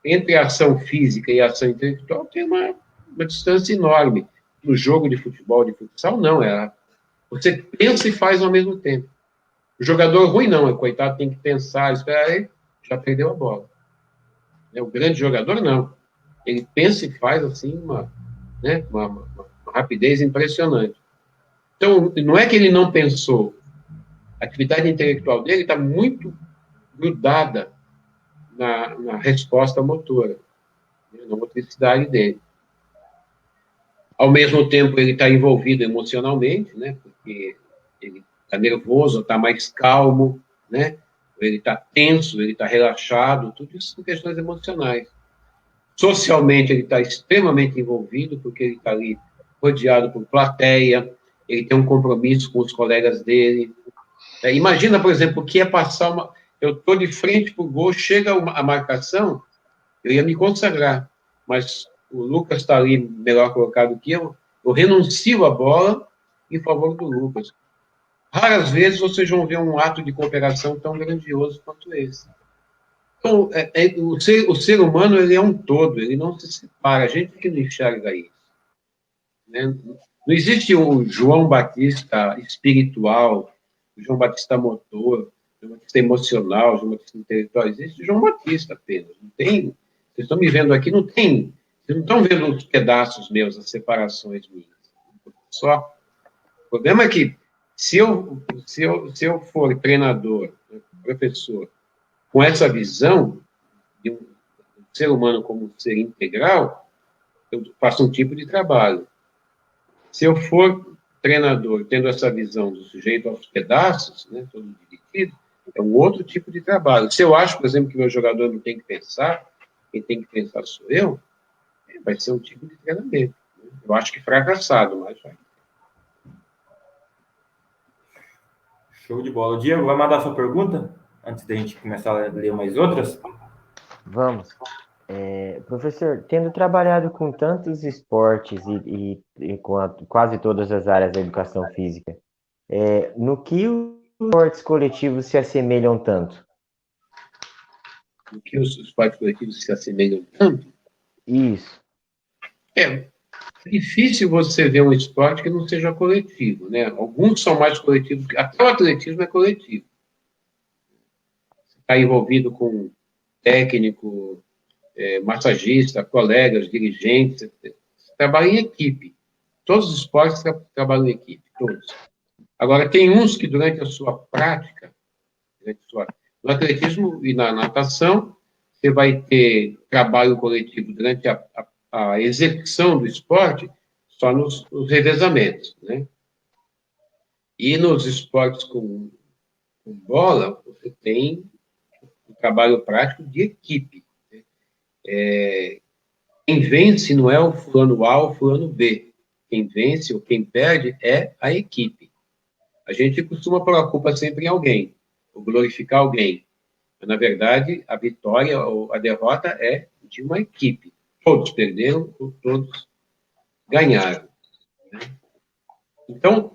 entre a ação física e a ação intelectual, tem uma distância enorme. No jogo de futebol, de futsal, não. Você pensa e faz ao mesmo tempo. O jogador ruim, não. Coitado, tem que pensar, esperar, aí já perdeu a bola. O grande jogador, não. Ele pensa e faz, assim, uma rapidez impressionante. Então, não é que ele não pensou. A atividade intelectual dele está muito grudada na resposta motora, na motricidade dele. Ao mesmo tempo, ele está envolvido emocionalmente, né? Porque ele está nervoso, está mais calmo, né? Ele está tenso, ele está relaxado, tudo isso são questões emocionais. Socialmente, ele está extremamente envolvido, porque ele está ali rodeado por plateia, ele tem um compromisso com os colegas dele. Imagina, por exemplo, o que é passar uma... Eu estou de frente para o gol, chega a marcação, eu ia me consagrar, mas o Lucas está ali melhor colocado que eu renuncio a bola em favor do Lucas. Raras vezes vocês vão ver um ato de cooperação tão grandioso quanto esse. Então, o ser humano, ele é um todo, ele não se separa, a gente que não enxerga isso. Né? Não existe o João Batista espiritual, o João Batista motor, o João Batista emocional, o João Batista intelectual, existe o João Batista apenas. Não tem, vocês estão me vendo aqui, não tem, vocês não estão vendo os pedaços meus, as separações minhas. Só. O problema é que, se eu for treinador, professor, com essa visão de um ser humano como um ser integral, eu faço um tipo de trabalho. Se eu for treinador tendo essa visão do sujeito aos pedaços, né, todo dividido, é um outro tipo de trabalho. Se eu acho, por exemplo, que meu jogador não tem que pensar, quem tem que pensar sou eu, vai ser um tipo de treinamento. Eu acho que fracassado, mas vai. Show de bola. Diego, vai mandar sua pergunta? antes da gente começar a ler mais outras? Vamos. Professor, tendo trabalhado com tantos esportes e com quase todas as áreas da educação física, no que os esportes coletivos se assemelham tanto? No que os esportes coletivos se assemelham tanto? Isso. É difícil você ver um esporte que não seja coletivo, né? Alguns são mais coletivos, até o atletismo é coletivo. Você está envolvido com técnico, massagista, colegas, dirigentes, você trabalha em equipe. Todos os esportes trabalham em equipe, todos. Agora, tem uns que durante a sua prática, no atletismo e na natação, você vai ter trabalho coletivo durante a execução do esporte só nos revezamentos, né? E nos esportes com bola, você tem um trabalho prático de equipe. Né? Quem vence não é o fulano A ou o fulano B. Quem vence ou quem perde é a equipe. A gente costuma pôr a culpa sempre em alguém, ou glorificar alguém. Mas, na verdade, a vitória ou a derrota é de uma equipe. Todos perderam ou todos ganharam. Né? Então,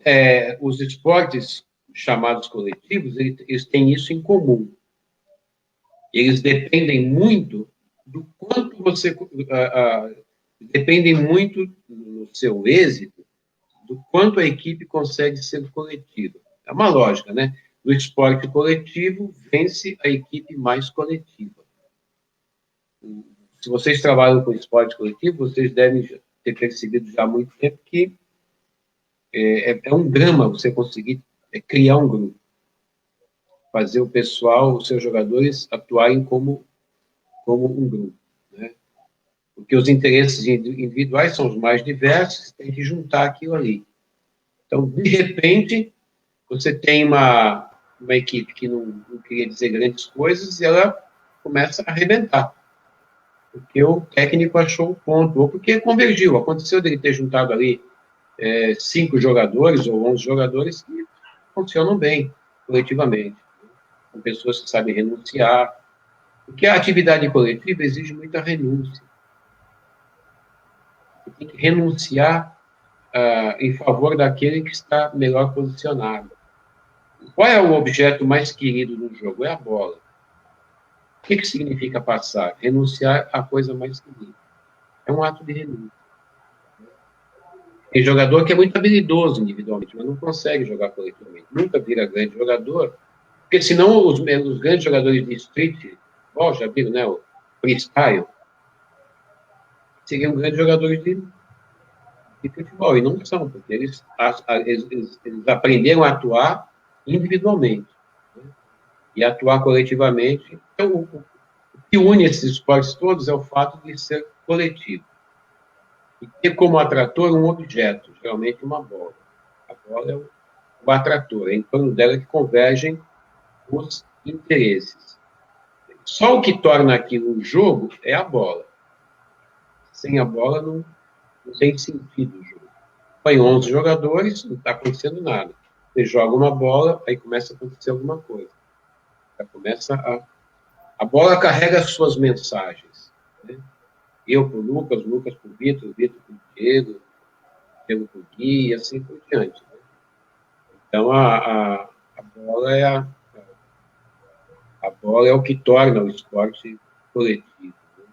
os esportes chamados coletivos, eles têm isso em comum. Eles dependem muito do quanto você... dependem muito no seu êxito do quanto a equipe consegue ser coletiva. É uma lógica, né? No esporte coletivo, vence a equipe mais coletiva. Se vocês trabalham com esporte coletivo, vocês devem ter percebido já há muito tempo que é um drama você conseguir criar um grupo, fazer o pessoal, os seus jogadores, atuarem como um grupo, né? Porque os interesses individuais são os mais diversos, tem que juntar aquilo ali. Então, de repente, você tem uma equipe que não queria dizer grandes coisas e ela começa a arrebentar. Porque o técnico achou o ponto, ou porque convergiu. Aconteceu dele ter juntado ali 5 jogadores ou 11 jogadores que funcionam bem, coletivamente. Com pessoas que sabem renunciar. Porque a atividade coletiva exige muita renúncia. Você tem que renunciar em favor daquele que está melhor posicionado. Qual é o objeto mais querido no jogo? É a bola. O que significa passar? Renunciar à coisa mais querida. É um ato de renúncia. Tem jogador que é muito habilidoso individualmente, mas não consegue jogar coletivamente. Nunca vira grande jogador, porque senão os grandes jogadores de street, já viram, né? O freestyle, seriam grandes jogadores de futebol, e não são, porque eles aprenderam a atuar individualmente, né? E atuar coletivamente. Então, o que une esses esportes todos é o fato de ser coletivo. E ter como atrator um objeto, geralmente uma bola. A bola é o atrator, é em torno dela que convergem os interesses. Só o que torna aquilo um jogo é a bola. Sem a bola não tem sentido o jogo. Põe 11 jogadores, não está acontecendo nada. Você joga uma bola, aí começa a acontecer alguma coisa. A bola carrega as suas mensagens. Né? Eu para o Lucas, o Lucas para o Vitor para o Diego para o Gui, e assim por diante. Né? Então, a bola é o que torna o esporte coletivo. Né?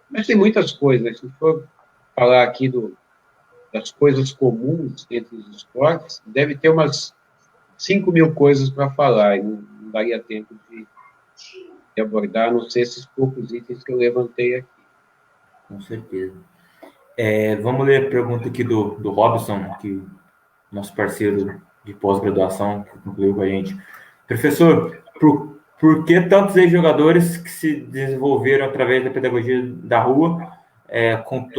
Mas tem muitas coisas, né? Se for falar aqui das coisas comuns entre os esportes, deve ter umas 5.000 coisas para falar, e não daria tempo de abordar, a não ser esses poucos itens que eu levantei aqui. Com certeza. Vamos ler a pergunta aqui do Robson, que nosso parceiro de pós-graduação, que concluiu com a gente. Professor, por que tantos ex-jogadores que se desenvolveram através da pedagogia da rua, com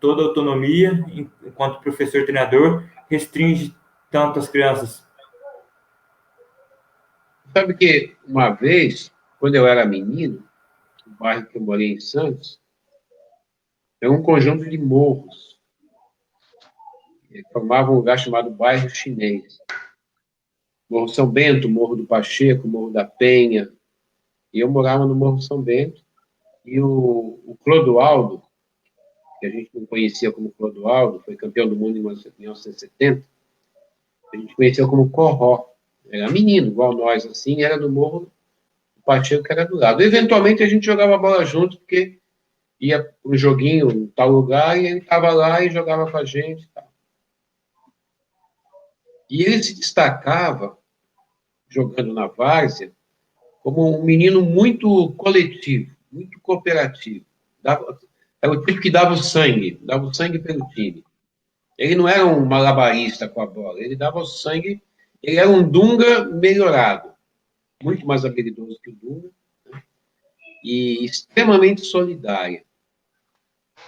toda a autonomia, enquanto professor-treinador, restringe tanto as crianças? Sabe que uma vez, quando eu era menino, no bairro que eu morei em Santos, é um conjunto de morros. Formava um lugar chamado Bairro Chinês. Morro São Bento, Morro do Pacheco, Morro da Penha, E eu morava no Morro São Bento, e o Clodoaldo, que a gente não conhecia como Clodoaldo, foi campeão do mundo em 1970, a gente conheceu como Corró. Era menino, igual nós, assim, era do Morro do Pacheco, que era do lado. Eventualmente, a gente jogava bola junto, porque ia um joguinho em tal lugar, e ele estava lá e jogava com a gente. Tal. E ele se destacava, jogando na várzea, como um menino muito coletivo, muito cooperativo. Era o tipo que dava o sangue pelo time. Ele não era um malabarista com a bola, ele dava o sangue, ele era um Dunga melhorado, muito mais habilidoso que o Dunga, né? E extremamente solidário.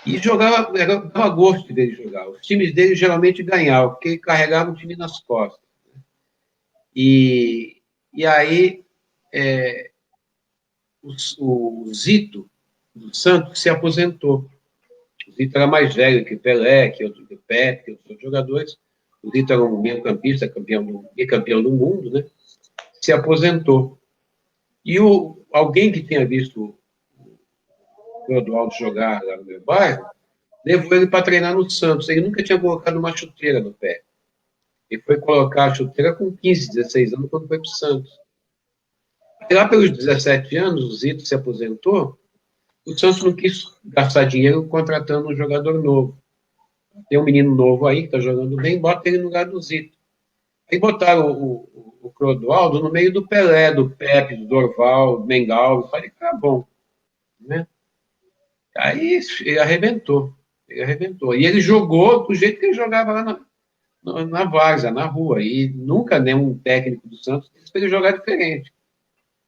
E jogava, dava gosto dele jogar. Os times dele geralmente ganhavam, porque ele carregava o time nas costas. E aí, o Zito, do Santos, se aposentou. O Zito era mais velho que Pelé, que o Pepe, que outros jogadores. O Zito era um meio-campista, bicampeão do mundo, né? Se aposentou. E alguém que tinha visto o Clodoaldo jogar lá no meu bairro, levou ele para treinar no Santos. Ele nunca tinha colocado uma chuteira no pé. Ele foi colocar a chuteira com 15, 16 anos, quando foi para o Santos. E lá pelos 17 anos, o Zito se aposentou, o Santos não quis gastar dinheiro contratando um jogador novo. Tem um menino novo aí que está jogando bem, bota ele no lugar do Zito. Aí botaram o Clodoaldo no meio do Pelé, do Pepe, do Dorval, do Mengal. Eu falei, tá bom. Né? Aí ele arrebentou. Ele arrebentou. E ele jogou do jeito que ele jogava lá na várzea, na rua. E nunca nenhum técnico do Santos disse para ele jogar diferente.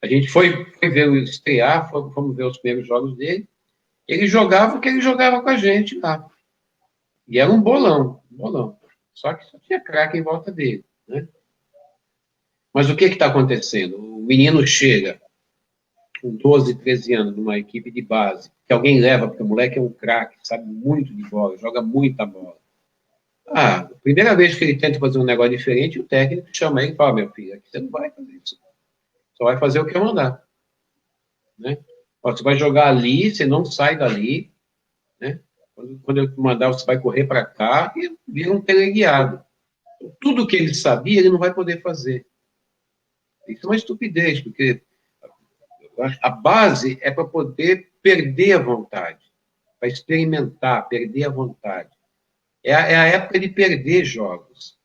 A gente foi ver o estrear, fomos ver os primeiros jogos dele. Ele jogava o que ele jogava com a gente lá. E era um bolão, um bolão. Só que só tinha craque em volta dele, né? Mas o que está acontecendo? O menino chega com 12, 13 anos numa equipe de base, que alguém leva, porque o moleque é um craque, sabe muito de bola, joga muita bola. Ah, a primeira vez que ele tenta fazer um negócio diferente, o técnico chama ele e fala, meu filho, aqui você não vai fazer isso. Só vai fazer o que eu mandar. Né? Ó, você vai jogar ali, você não sai dali, né? Quando eu mandar, você vai correr para cá e vira um teleguiado. Tudo que ele sabia, ele não vai poder fazer. Isso é uma estupidez, porque a base é para poder perder a vontade, para experimentar, perder a vontade. É a época de perder jogos.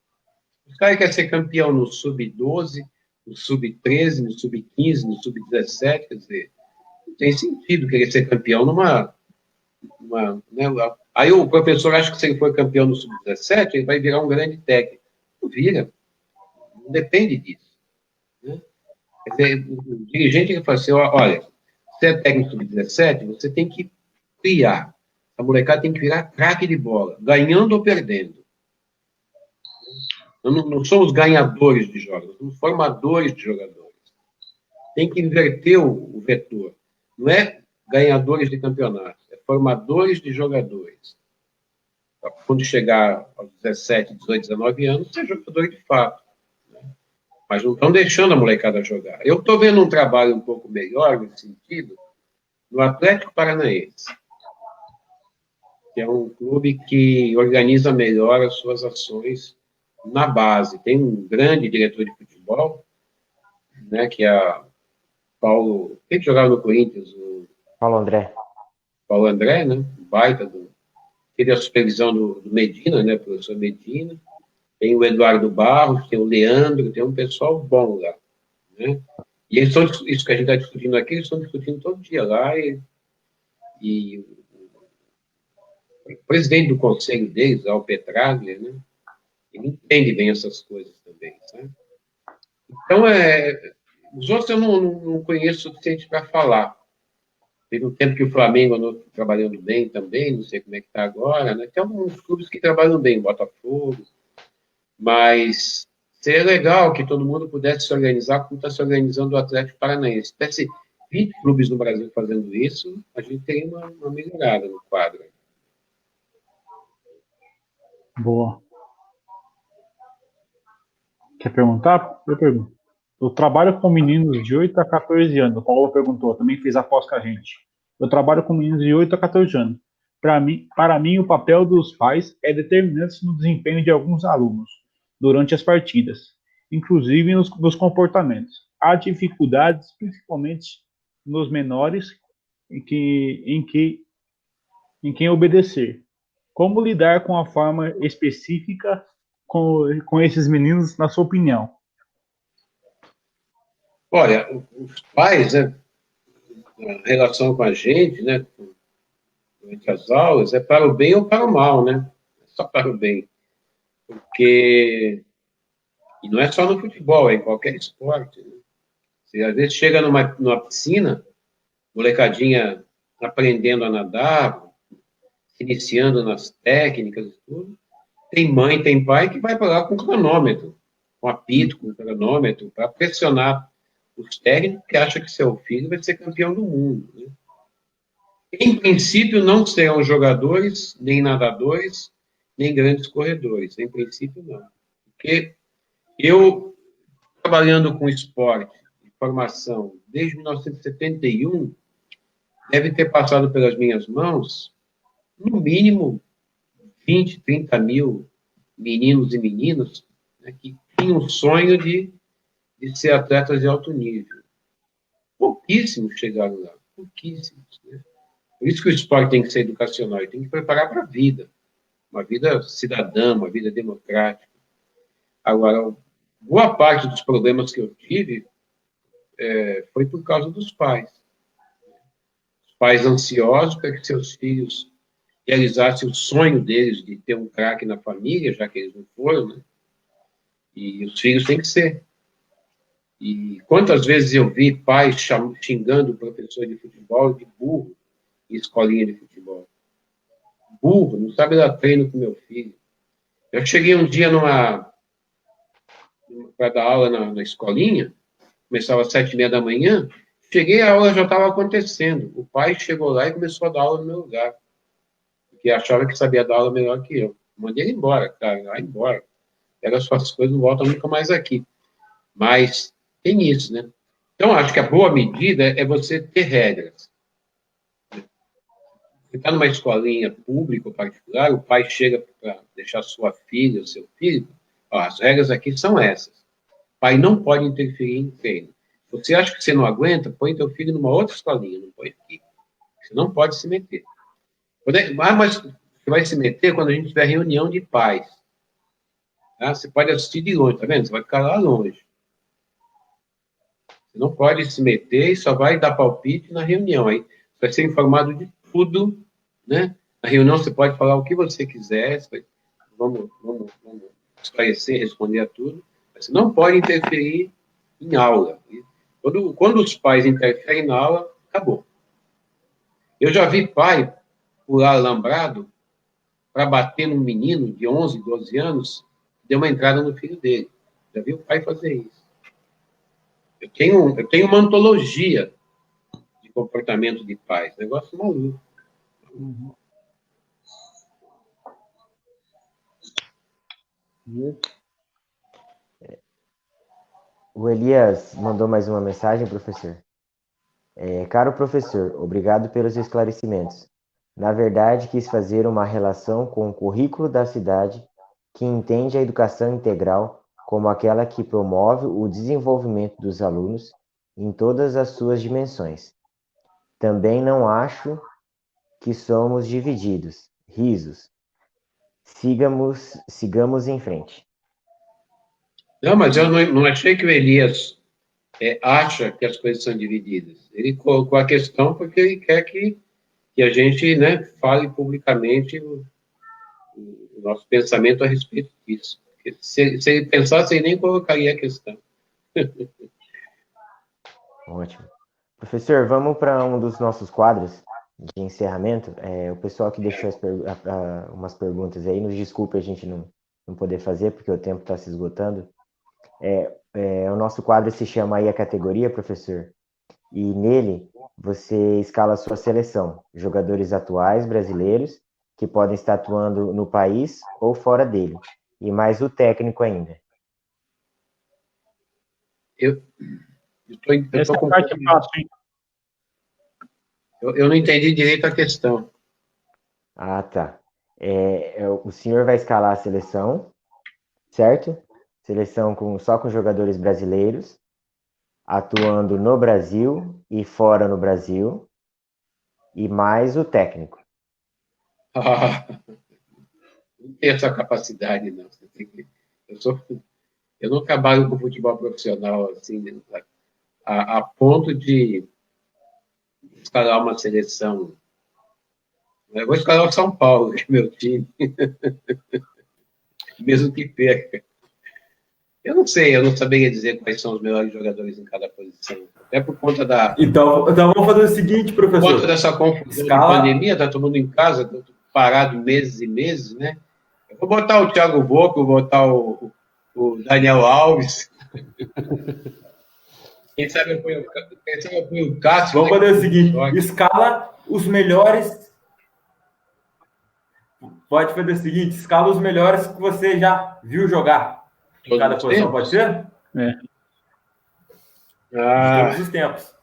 Os caras querem ser campeão no sub-12, no sub-13, no sub-15, no sub-17, quer dizer, não tem sentido querer ser campeão né? Aí o professor acha que se ele for campeão no sub-17, ele vai virar um grande técnico. Não vira. Não depende disso. Né? Quer dizer, o dirigente que fala assim, olha, você é técnico sub-17, você tem que criar. A molecada tem que virar craque de bola, ganhando ou perdendo. Não somos ganhadores de jogos, somos formadores de jogadores. Tem que inverter o vetor. Não é ganhadores de campeonatos, é formadores de jogadores. Quando chegar aos 17, 18, 19 anos, você é jogador de fato. Né? Mas não estão deixando a molecada jogar. Eu estou vendo um trabalho um pouco melhor nesse sentido no Atlético Paranaense, que é um clube que organiza melhor as suas ações na base. Tem um grande diretor de futebol, né, que é Paulo... Quem que jogava no Corinthians? Paulo André. Paulo André, né? Baita do... Teve a supervisão do Medina, né? Professor Medina. Tem o Eduardo Barros, tem o Leandro, tem um pessoal bom lá, né? E eles estão, isso que a gente está discutindo aqui, eles estão discutindo todo dia lá, e o presidente do conselho deles, o Petraglia, né? Ele entende bem essas coisas também, sabe? Então, os outros eu não conheço o suficiente para falar. Teve um tempo que o Flamengo andou trabalhando bem também, não sei como é que está agora, né? Tem alguns clubes que trabalham bem, Botafogo, mas seria legal que todo mundo pudesse se organizar como está se organizando o Atlético Paranaense. Se tivesse 20 clubes no Brasil fazendo isso, a gente teria uma melhorada no quadro. Boa. Quer perguntar? Eu pergunto. Eu trabalho com meninos de 8 a 14 anos. O Paulo perguntou, também fez a pós com a gente. Eu trabalho com meninos de 8 a 14 anos. Para mim, o papel dos pais é determinante no desempenho de alguns alunos durante as partidas, inclusive nos comportamentos. Há dificuldades, principalmente nos menores, em quem obedecer. Como lidar com a forma específica com esses meninos, na sua opinião? Olha, os pais, né, a relação com a gente, né, durante as aulas, é para o bem ou para o mal, né? É só para o bem. Porque, e não é só no futebol, é em qualquer esporte. Né? Você, às vezes, chega numa piscina, molecadinha aprendendo a nadar, se iniciando nas técnicas e tudo, tem mãe, tem pai que vai para lá com cronômetro, com apito, com cronômetro, para pressionar os técnicos que acham que seu filho vai ser campeão do mundo. Né? Em princípio, não serão jogadores, nem nadadores, nem grandes corredores. Em princípio, não. Porque eu, trabalhando com esporte e formação desde 1971, deve ter passado pelas minhas mãos, no mínimo, 20, 30 mil meninos e meninas, né, que tinham o sonho de ser atletas de alto nível. Pouquíssimos chegaram lá, pouquíssimos. Né? Por isso que o esporte tem que ser educacional, ele tem que preparar para a vida, uma vida cidadã, uma vida democrática. Agora, boa parte dos problemas que eu tive foi por causa dos pais. Os pais ansiosos para que seus filhos realizassem o sonho deles de ter um craque na família, já que eles não foram, né? E os filhos têm que ser. E quantas vezes eu vi pais xingando o professor de futebol de burro em escolinha de futebol. Burro, não sabe dar treino com meu filho. Eu cheguei um dia para dar aula na escolinha, começava às 7h30 da manhã, cheguei, a aula já estava acontecendo. O pai chegou lá e começou a dar aula no meu lugar, porque achava que sabia dar aula melhor que eu. Mandei ele embora, cara, vai embora. Pega as suas coisas, não volta nunca mais aqui. Mas tem isso, né? Então, acho que a boa medida é você ter regras. Você está numa escolinha pública ou particular, o pai chega para deixar sua filha ou seu filho, ó, as regras aqui são essas. O pai não pode interferir em treino. Você acha que você não aguenta, põe teu filho numa outra escolinha, não põe aqui. Você não pode se meter. Mas você vai se meter quando a gente tiver reunião de pais. Tá? Você pode assistir de longe, tá vendo? Você vai ficar lá longe. Você não pode se meter e só vai dar palpite na reunião. Aí você vai ser informado de tudo, né? Na reunião você pode falar o que você quiser, vamos esclarecer, responder a tudo. Mas você não pode interferir em aula. Quando os pais interferem na aula, acabou. Eu já vi pai pular alambrado para bater num menino de 11, 12 anos, que deu uma entrada no filho dele. Já vi o pai fazer isso. Eu tenho uma antologia de comportamento de pais. Negócio maluco. Uhum. O Elias mandou mais uma mensagem, professor. Caro professor, obrigado pelos esclarecimentos. Na verdade, quis fazer uma relação com o currículo da cidade que entende a educação integral como aquela que promove o desenvolvimento dos alunos em todas as suas dimensões. Também não acho que somos divididos. Risos. Sigamos em frente. Não, mas eu não achei que o Elias acha que as coisas são divididas. Ele colocou a questão porque ele quer que a gente, né, fale publicamente o nosso pensamento a respeito disso. Porque se ele pensasse, ele nem colocaria a questão. Ótimo. Professor, vamos para um dos nossos quadros de encerramento. O pessoal que deixou umas perguntas aí, nos desculpe a gente não poder fazer, porque o tempo está se esgotando. O nosso quadro se chama aí a categoria, professor, e nele você escala a sua seleção, jogadores atuais brasileiros que podem estar atuando no país ou fora dele, e mais o técnico ainda. Essa parte é fácil, hein? Eu não entendi direito a questão. Ah, tá. O senhor vai escalar a seleção, certo? Seleção só com jogadores brasileiros, atuando no Brasil e fora no Brasil, e mais o técnico. Não tenho essa capacidade, não. Eu não trabalho com futebol profissional assim, a ponto de escalar uma seleção. Eu vou escalar o São Paulo, que é meu time, mesmo que perca. Eu não sei, eu não saberia dizer quais são os melhores jogadores em cada posição. Até por conta da. Então vamos fazer o seguinte, professor. Por conta dessa confusão de pandemia, tá todo mundo em casa, parado meses e meses, né? Eu vou botar o Thiago Boca, vou botar o Daniel Alves. Quem sabe eu ponho o Cássio. Vamos fazer o seguinte: escala os melhores. Pode fazer o seguinte: escala os melhores que você já viu jogar. Em cada posição, pode ser? É. De todos os tempos.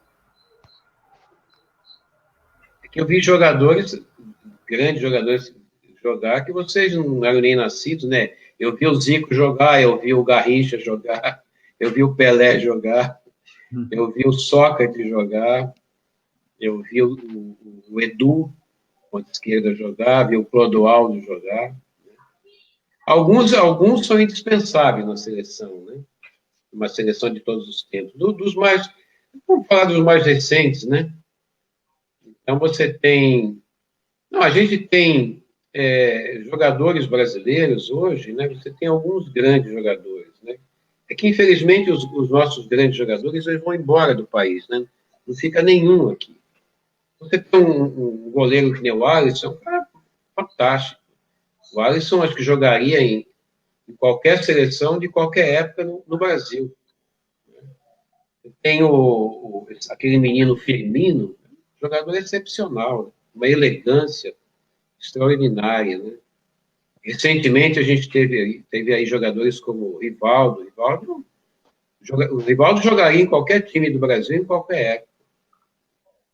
É que eu vi jogadores, grandes jogadores, jogar que vocês não eram nem nascidos, né? Eu vi o Zico jogar, eu vi o Garrincha jogar, eu vi o Pelé jogar, eu vi o Sócrates jogar, eu vi o Edu, ponta esquerda, jogar, vi o Clodoaldo jogar. Alguns são indispensáveis na seleção, né? Uma seleção de todos os tempos. Vamos falar dos mais recentes, né? Então, você tem... Não, a gente tem jogadores brasileiros hoje, né? Você tem alguns grandes jogadores, né? É que, infelizmente, os nossos grandes jogadores eles vão embora do país, né? Não fica nenhum aqui. Você tem um goleiro que nem o Alisson, é um cara fantástico. O Alisson acho que jogaria em qualquer seleção de qualquer época no Brasil. Tem aquele menino Firmino, jogador excepcional, uma elegância extraordinária, né? Recentemente a gente teve aí jogadores como o Rivaldo. O Rivaldo jogaria em qualquer time do Brasil em qualquer época.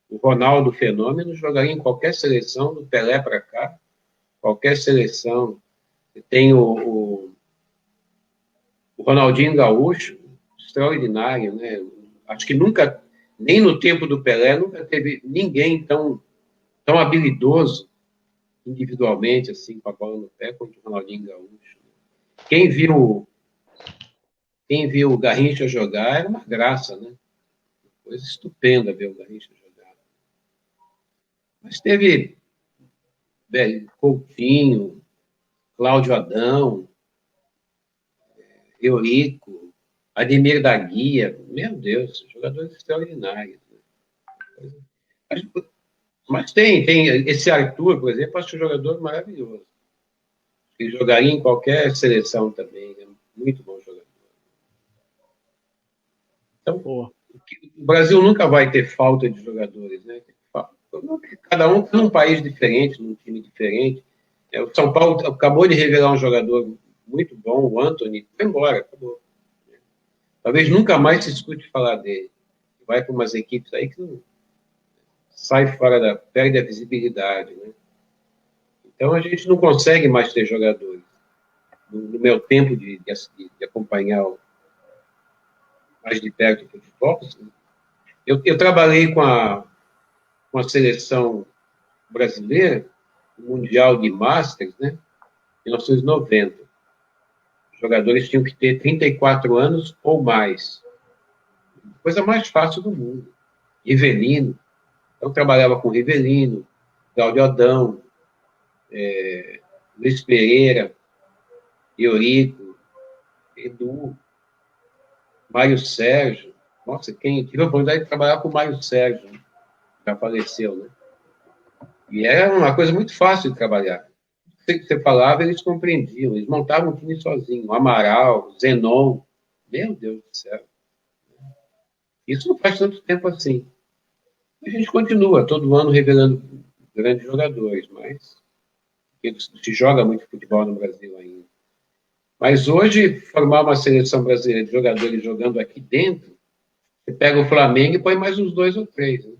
O Ronaldo Fenômeno jogaria em qualquer seleção, do Pelé para cá, qualquer seleção. Tem o Ronaldinho Gaúcho, extraordinário, né? Acho que nunca, nem no tempo do Pelé, nunca teve ninguém tão habilidoso individualmente, assim, com a bola no pé, quanto o Ronaldinho Gaúcho. Quem viu o Garrincha jogar era uma graça, né? Coisa estupenda ver o Garrincha jogar. Mas teve Coutinho, Cláudio Adão, Eurico, Ademir da Guia, meu Deus, jogadores extraordinários. Né? Mas tem esse Arthur, por exemplo, acho um jogador maravilhoso. Ele jogaria em qualquer seleção também, né? Muito bom jogador. Então, o Brasil nunca vai ter falta de jogadores, né? Cada um tem um país diferente, num time diferente. O São Paulo acabou de revelar um jogador muito bom, o Antony, foi embora, acabou. Talvez nunca mais se escute falar dele. Vai para umas equipes aí que não sai fora perde a visibilidade, né? Então a gente não consegue mais ter jogadores. No meu tempo de acompanhar mais de perto o futebol, eu trabalhei com a seleção brasileira, no Mundial de Masters, né? Em 1990. Os jogadores tinham que ter 34 anos ou mais. Coisa mais fácil do mundo. Rivelino. Então, trabalhava com Rivelino, Cláudio Adão, Luiz Pereira, Eurico, Edu, Mário Sérgio. Nossa, tive a oportunidade de trabalhar com o Mário Sérgio, né? Já faleceu, né? E era uma coisa muito fácil de trabalhar. O que você falava, eles compreendiam. Eles montavam um time sozinho. Amaral, Zenon. Meu Deus do céu. Isso não faz tanto tempo assim. A gente continua, todo ano, revelando grandes jogadores, mas se joga muito futebol no Brasil ainda. Mas hoje, formar uma seleção brasileira de jogadores jogando aqui dentro, Você pega o Flamengo e põe mais uns 2 ou 3. Né?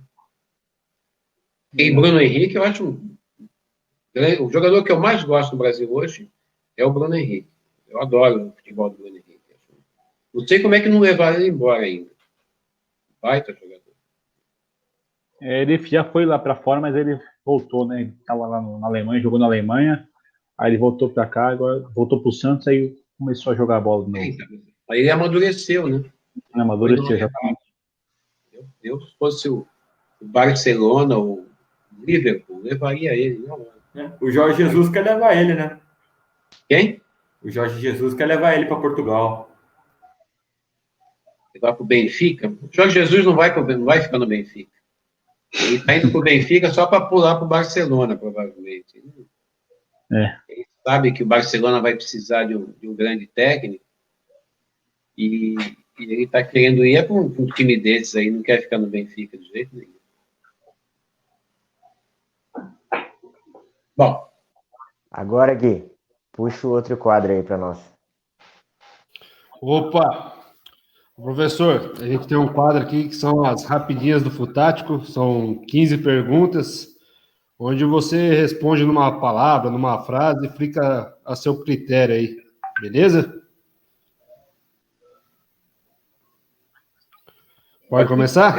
E Bruno Henrique, eu acho o jogador que eu mais gosto no Brasil hoje é o Bruno Henrique. Eu adoro o futebol do Bruno Henrique. Não sei como é que não levaram ele embora ainda. Baita jogador. Ele já foi lá para fora, mas ele voltou, né? Ele estava lá na Alemanha, jogou na Alemanha, aí ele voltou para cá, agora voltou para o Santos, aí começou a jogar bola de novo. Aí ele amadureceu, né? Amadureceu, exatamente. Se fosse o Barcelona ou o Liverpool, levaria ele. Não. O Jorge Jesus quer levar ele, né? Quem? O Jorge Jesus quer levar ele para Portugal. Levar para o Benfica? O Jorge Jesus não vai ficar no Benfica. Ele está indo para o Benfica só para pular para o Barcelona, provavelmente. Ele sabe que o Barcelona vai precisar de um grande técnico e ele está querendo ir para um time desses aí, não quer ficar no Benfica de jeito nenhum. Bom. Agora, Gui, puxa o outro quadro aí para nós. Opa! Professor, a gente tem um quadro aqui que são as rapidinhas do Futático, são 15 perguntas, onde você responde numa palavra, numa frase, fica a seu critério aí, beleza? Pode começar?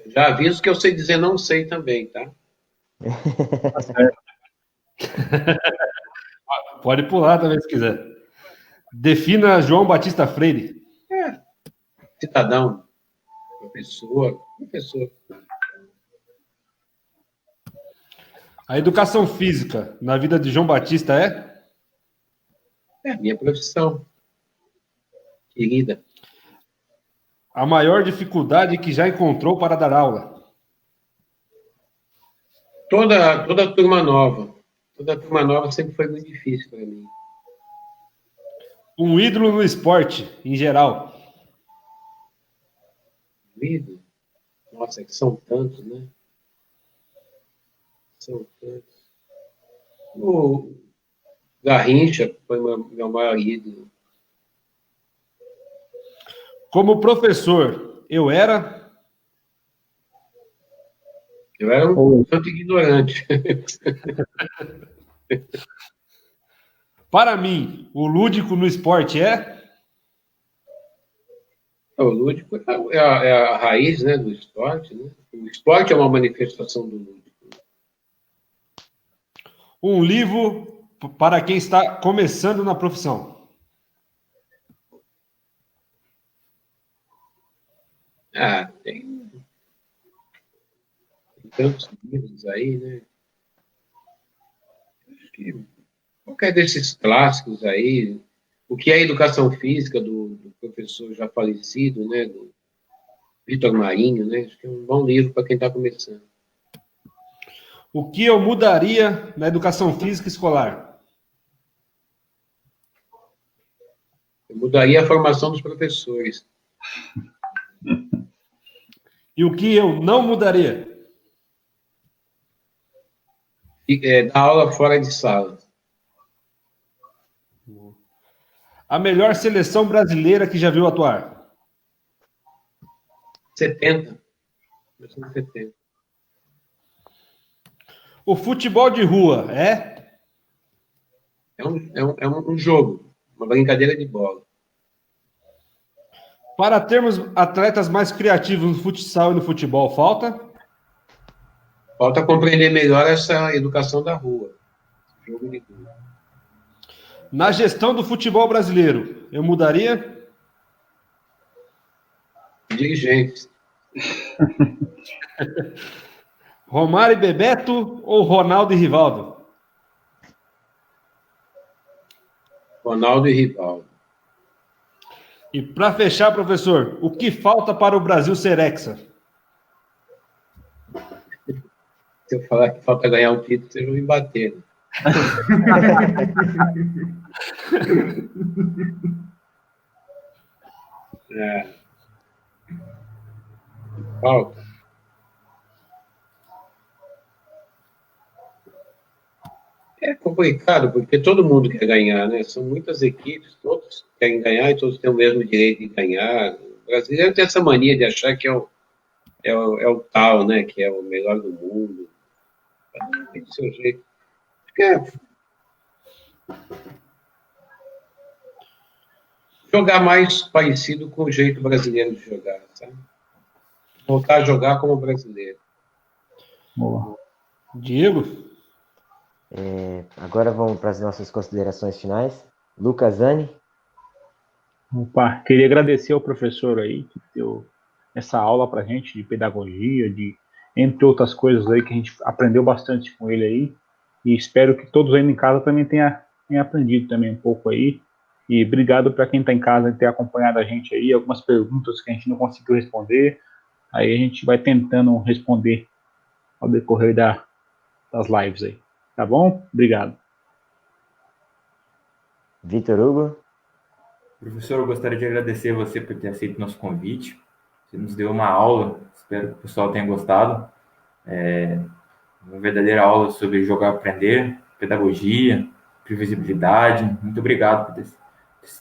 Já aviso que eu sei dizer não sei também, tá? Pode pular também se quiser. Defina João Batista Freire. Cidadão, professor. A educação física na vida de João Batista é? É minha profissão. Querida. A maior dificuldade que já encontrou para dar aula? Toda turma nova. Toda turma nova sempre foi muito difícil para mim. Um ídolo no esporte, em geral. Ídolo? Nossa, que são tantos, né? São tantos. O Garrincha foi meu maior ídolo. Como professor, eu era? Eu era um tanto ignorante. Para mim, o lúdico no esporte é? O lúdico é a raiz, né, do esporte. Né? O esporte é uma manifestação do lúdico. Um livro para quem está começando na profissão. Tem tantos livros aí, né? Acho que qualquer desses clássicos aí, o que é a educação física do professor já falecido, né, do Vitor Marinho, né? Acho que é um bom livro para quem está começando. O que eu mudaria na educação física escolar? Eu mudaria a formação dos professores. E o que eu não mudaria? Dar aula fora de sala. A melhor seleção brasileira que já viu atuar? 70. 70. O futebol de rua é? É um jogo, uma brincadeira de bola. Para termos atletas mais criativos no futsal e no futebol, falta? Falta compreender melhor essa educação da rua. Jogo de rua. Na gestão do futebol brasileiro, eu mudaria? Dirigentes. Romário e Bebeto ou Ronaldo e Rivaldo? Ronaldo e Rivaldo. E para fechar, professor, o que falta para o Brasil ser hexa? Se eu falar que falta ganhar um título, vocês vão me bater. Né? Falta. É complicado, porque todo mundo quer ganhar, né? São muitas equipes, todos querem ganhar e todos têm o mesmo direito de ganhar. O brasileiro tem essa mania de achar que é o tal, né? Que é o melhor do mundo. Tem do seu jeito. Jogar mais parecido com o jeito brasileiro de jogar, sabe? Voltar a jogar como brasileiro. Boa. Diego? Agora vamos para as nossas considerações finais. Lucas Zani. Opa, queria agradecer ao professor aí que deu essa aula pra gente de pedagogia, entre outras coisas aí que a gente aprendeu bastante com ele aí. E espero que todos aí em casa também tenham aprendido também um pouco aí. E obrigado para quem está em casa ter acompanhado a gente aí, algumas perguntas que a gente não conseguiu responder. Aí a gente vai tentando responder ao decorrer das lives aí. Tá bom? Obrigado. Vitor Hugo. Professor, eu gostaria de agradecer você por ter aceito o nosso convite. Você nos deu uma aula, espero que o pessoal tenha gostado. Uma verdadeira aula sobre jogar e aprender, pedagogia, previsibilidade. Muito obrigado por ter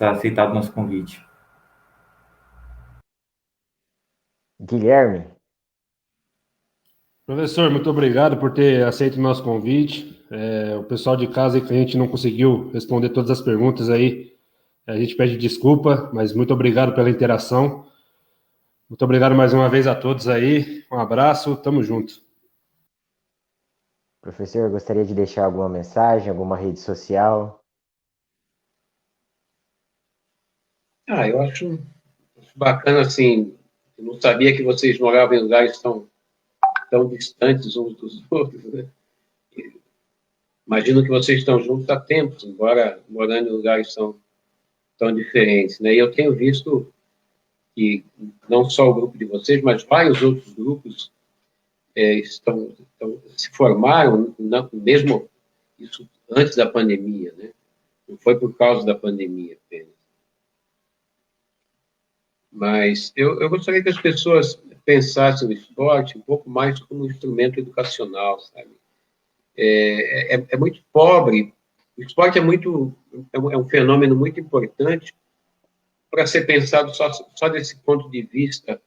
aceitado o nosso convite. Guilherme. Professor, muito obrigado por ter aceito o nosso convite. O pessoal de casa que a gente não conseguiu responder todas as perguntas aí, a gente pede desculpa, mas muito obrigado pela interação. Muito obrigado mais uma vez a todos aí. Um abraço, tamo junto. Professor, eu gostaria de deixar alguma mensagem, alguma rede social? Eu acho bacana, assim, eu não sabia que vocês moravam em lugares tão distantes uns dos outros, né? Imagino que vocês estão juntos há tempos, embora morando em lugares tão diferentes, né? E eu tenho visto que não só o grupo de vocês, mas vários outros grupos se formaram, mesmo isso antes da pandemia, né? Não foi por causa da pandemia apenas. Mas eu gostaria que as pessoas pensassem o esporte um pouco mais como um instrumento educacional, sabe? É muito pobre. O esporte é um fenômeno muito importante para ser pensado só desse ponto de vista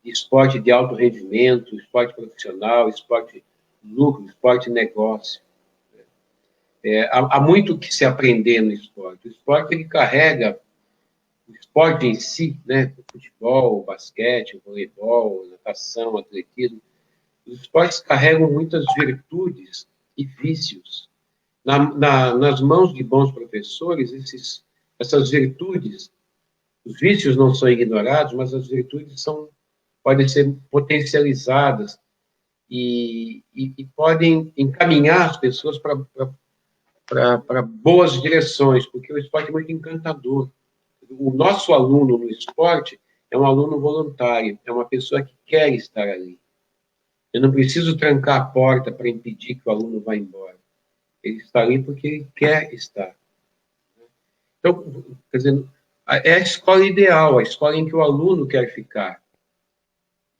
esporte de alto rendimento, esporte profissional, esporte lucro, esporte negócio. Há muito que se aprender no esporte. O esporte ele carrega o esporte em si, né? O futebol, o basquete, o voleibol, a natação, o atletismo. Os esportes carregam muitas virtudes e vícios. Nas mãos de bons professores, essas virtudes, os vícios não são ignorados, mas as virtudes podem ser potencializadas e podem encaminhar as pessoas para boas direções, porque o esporte é muito encantador. O nosso aluno no esporte é um aluno voluntário, é uma pessoa que quer estar ali. Eu não preciso trancar a porta para impedir que o aluno vá embora. Ele está ali porque ele quer estar. Então, quer dizer, é a escola ideal, a escola em que o aluno quer ficar.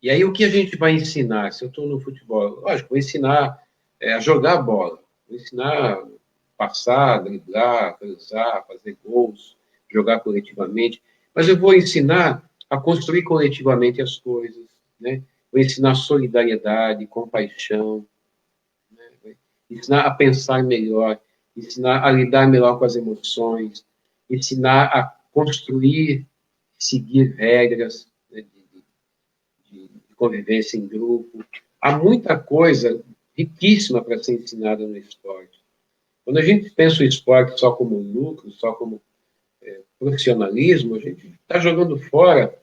E aí, o que a gente vai ensinar? Se eu estou no futebol, lógico, vou ensinar a jogar bola, vou ensinar a passar, driblar, cruzar, fazer gols, jogar coletivamente, mas eu vou ensinar a construir coletivamente as coisas, né? Vou ensinar solidariedade, compaixão, né? Ensinar a pensar melhor, ensinar a lidar melhor com as emoções, ensinar a construir, seguir regras, né, de convivência em grupo. Há muita coisa riquíssima para ser ensinada no esporte. Quando a gente pensa o esporte só como lucro, só como profissionalismo, a gente está jogando fora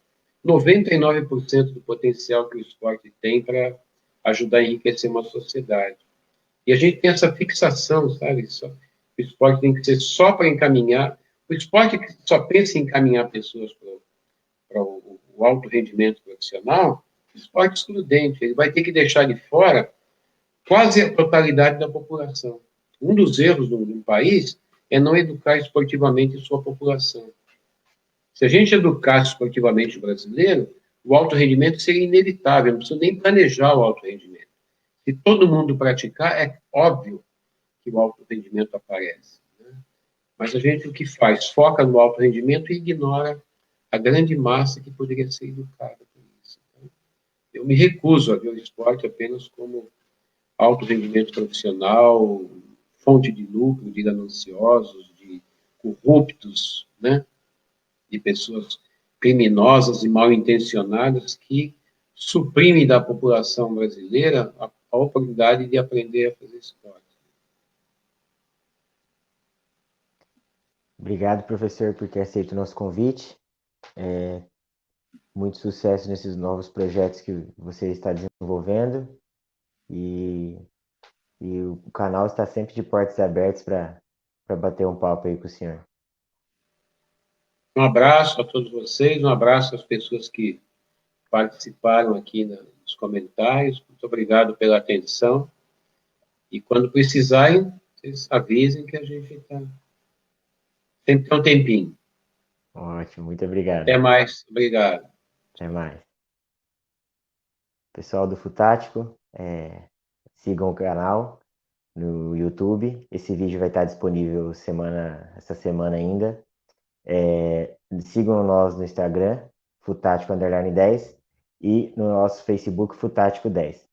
99% do potencial que o esporte tem para ajudar a enriquecer uma sociedade. E a gente tem essa fixação, sabe? O esporte tem que ser só para encaminhar. O esporte que só pensa em encaminhar pessoas para o alto rendimento profissional, o esporte excludente. Ele vai ter que deixar de fora quase a totalidade da população. Um dos erros de um país é não educar esportivamente sua população. Se a gente educasse esportivamente o brasileiro, o alto rendimento seria inevitável, não precisa nem planejar o alto rendimento. Se todo mundo praticar, é óbvio que o alto rendimento aparece, né? Mas a gente o que faz? Foca no alto rendimento e ignora a grande massa que poderia ser educada por isso. Então, eu me recuso a ver o esporte apenas como alto rendimento profissional, fonte de lucro de gananciosos, de corruptos, né? De pessoas criminosas e mal intencionadas que suprimem da população brasileira a oportunidade de aprender a fazer esporte. Obrigado, professor, por ter aceito o nosso convite. Muito sucesso nesses novos projetos que você está desenvolvendo. E o canal está sempre de portas abertas para bater um papo aí com o senhor. Um abraço a todos vocês, um abraço às pessoas que participaram aqui nos comentários. Muito obrigado pela atenção. E quando precisarem, vocês avisem que a gente está sempre tem um tempinho. Ótimo, muito obrigado. Até mais. Obrigado. Até mais. Pessoal do Futático, sigam o canal no YouTube. Esse vídeo vai estar disponível essa semana ainda. Sigam nós no Instagram, Futático_10, e no nosso Facebook, Futático 10.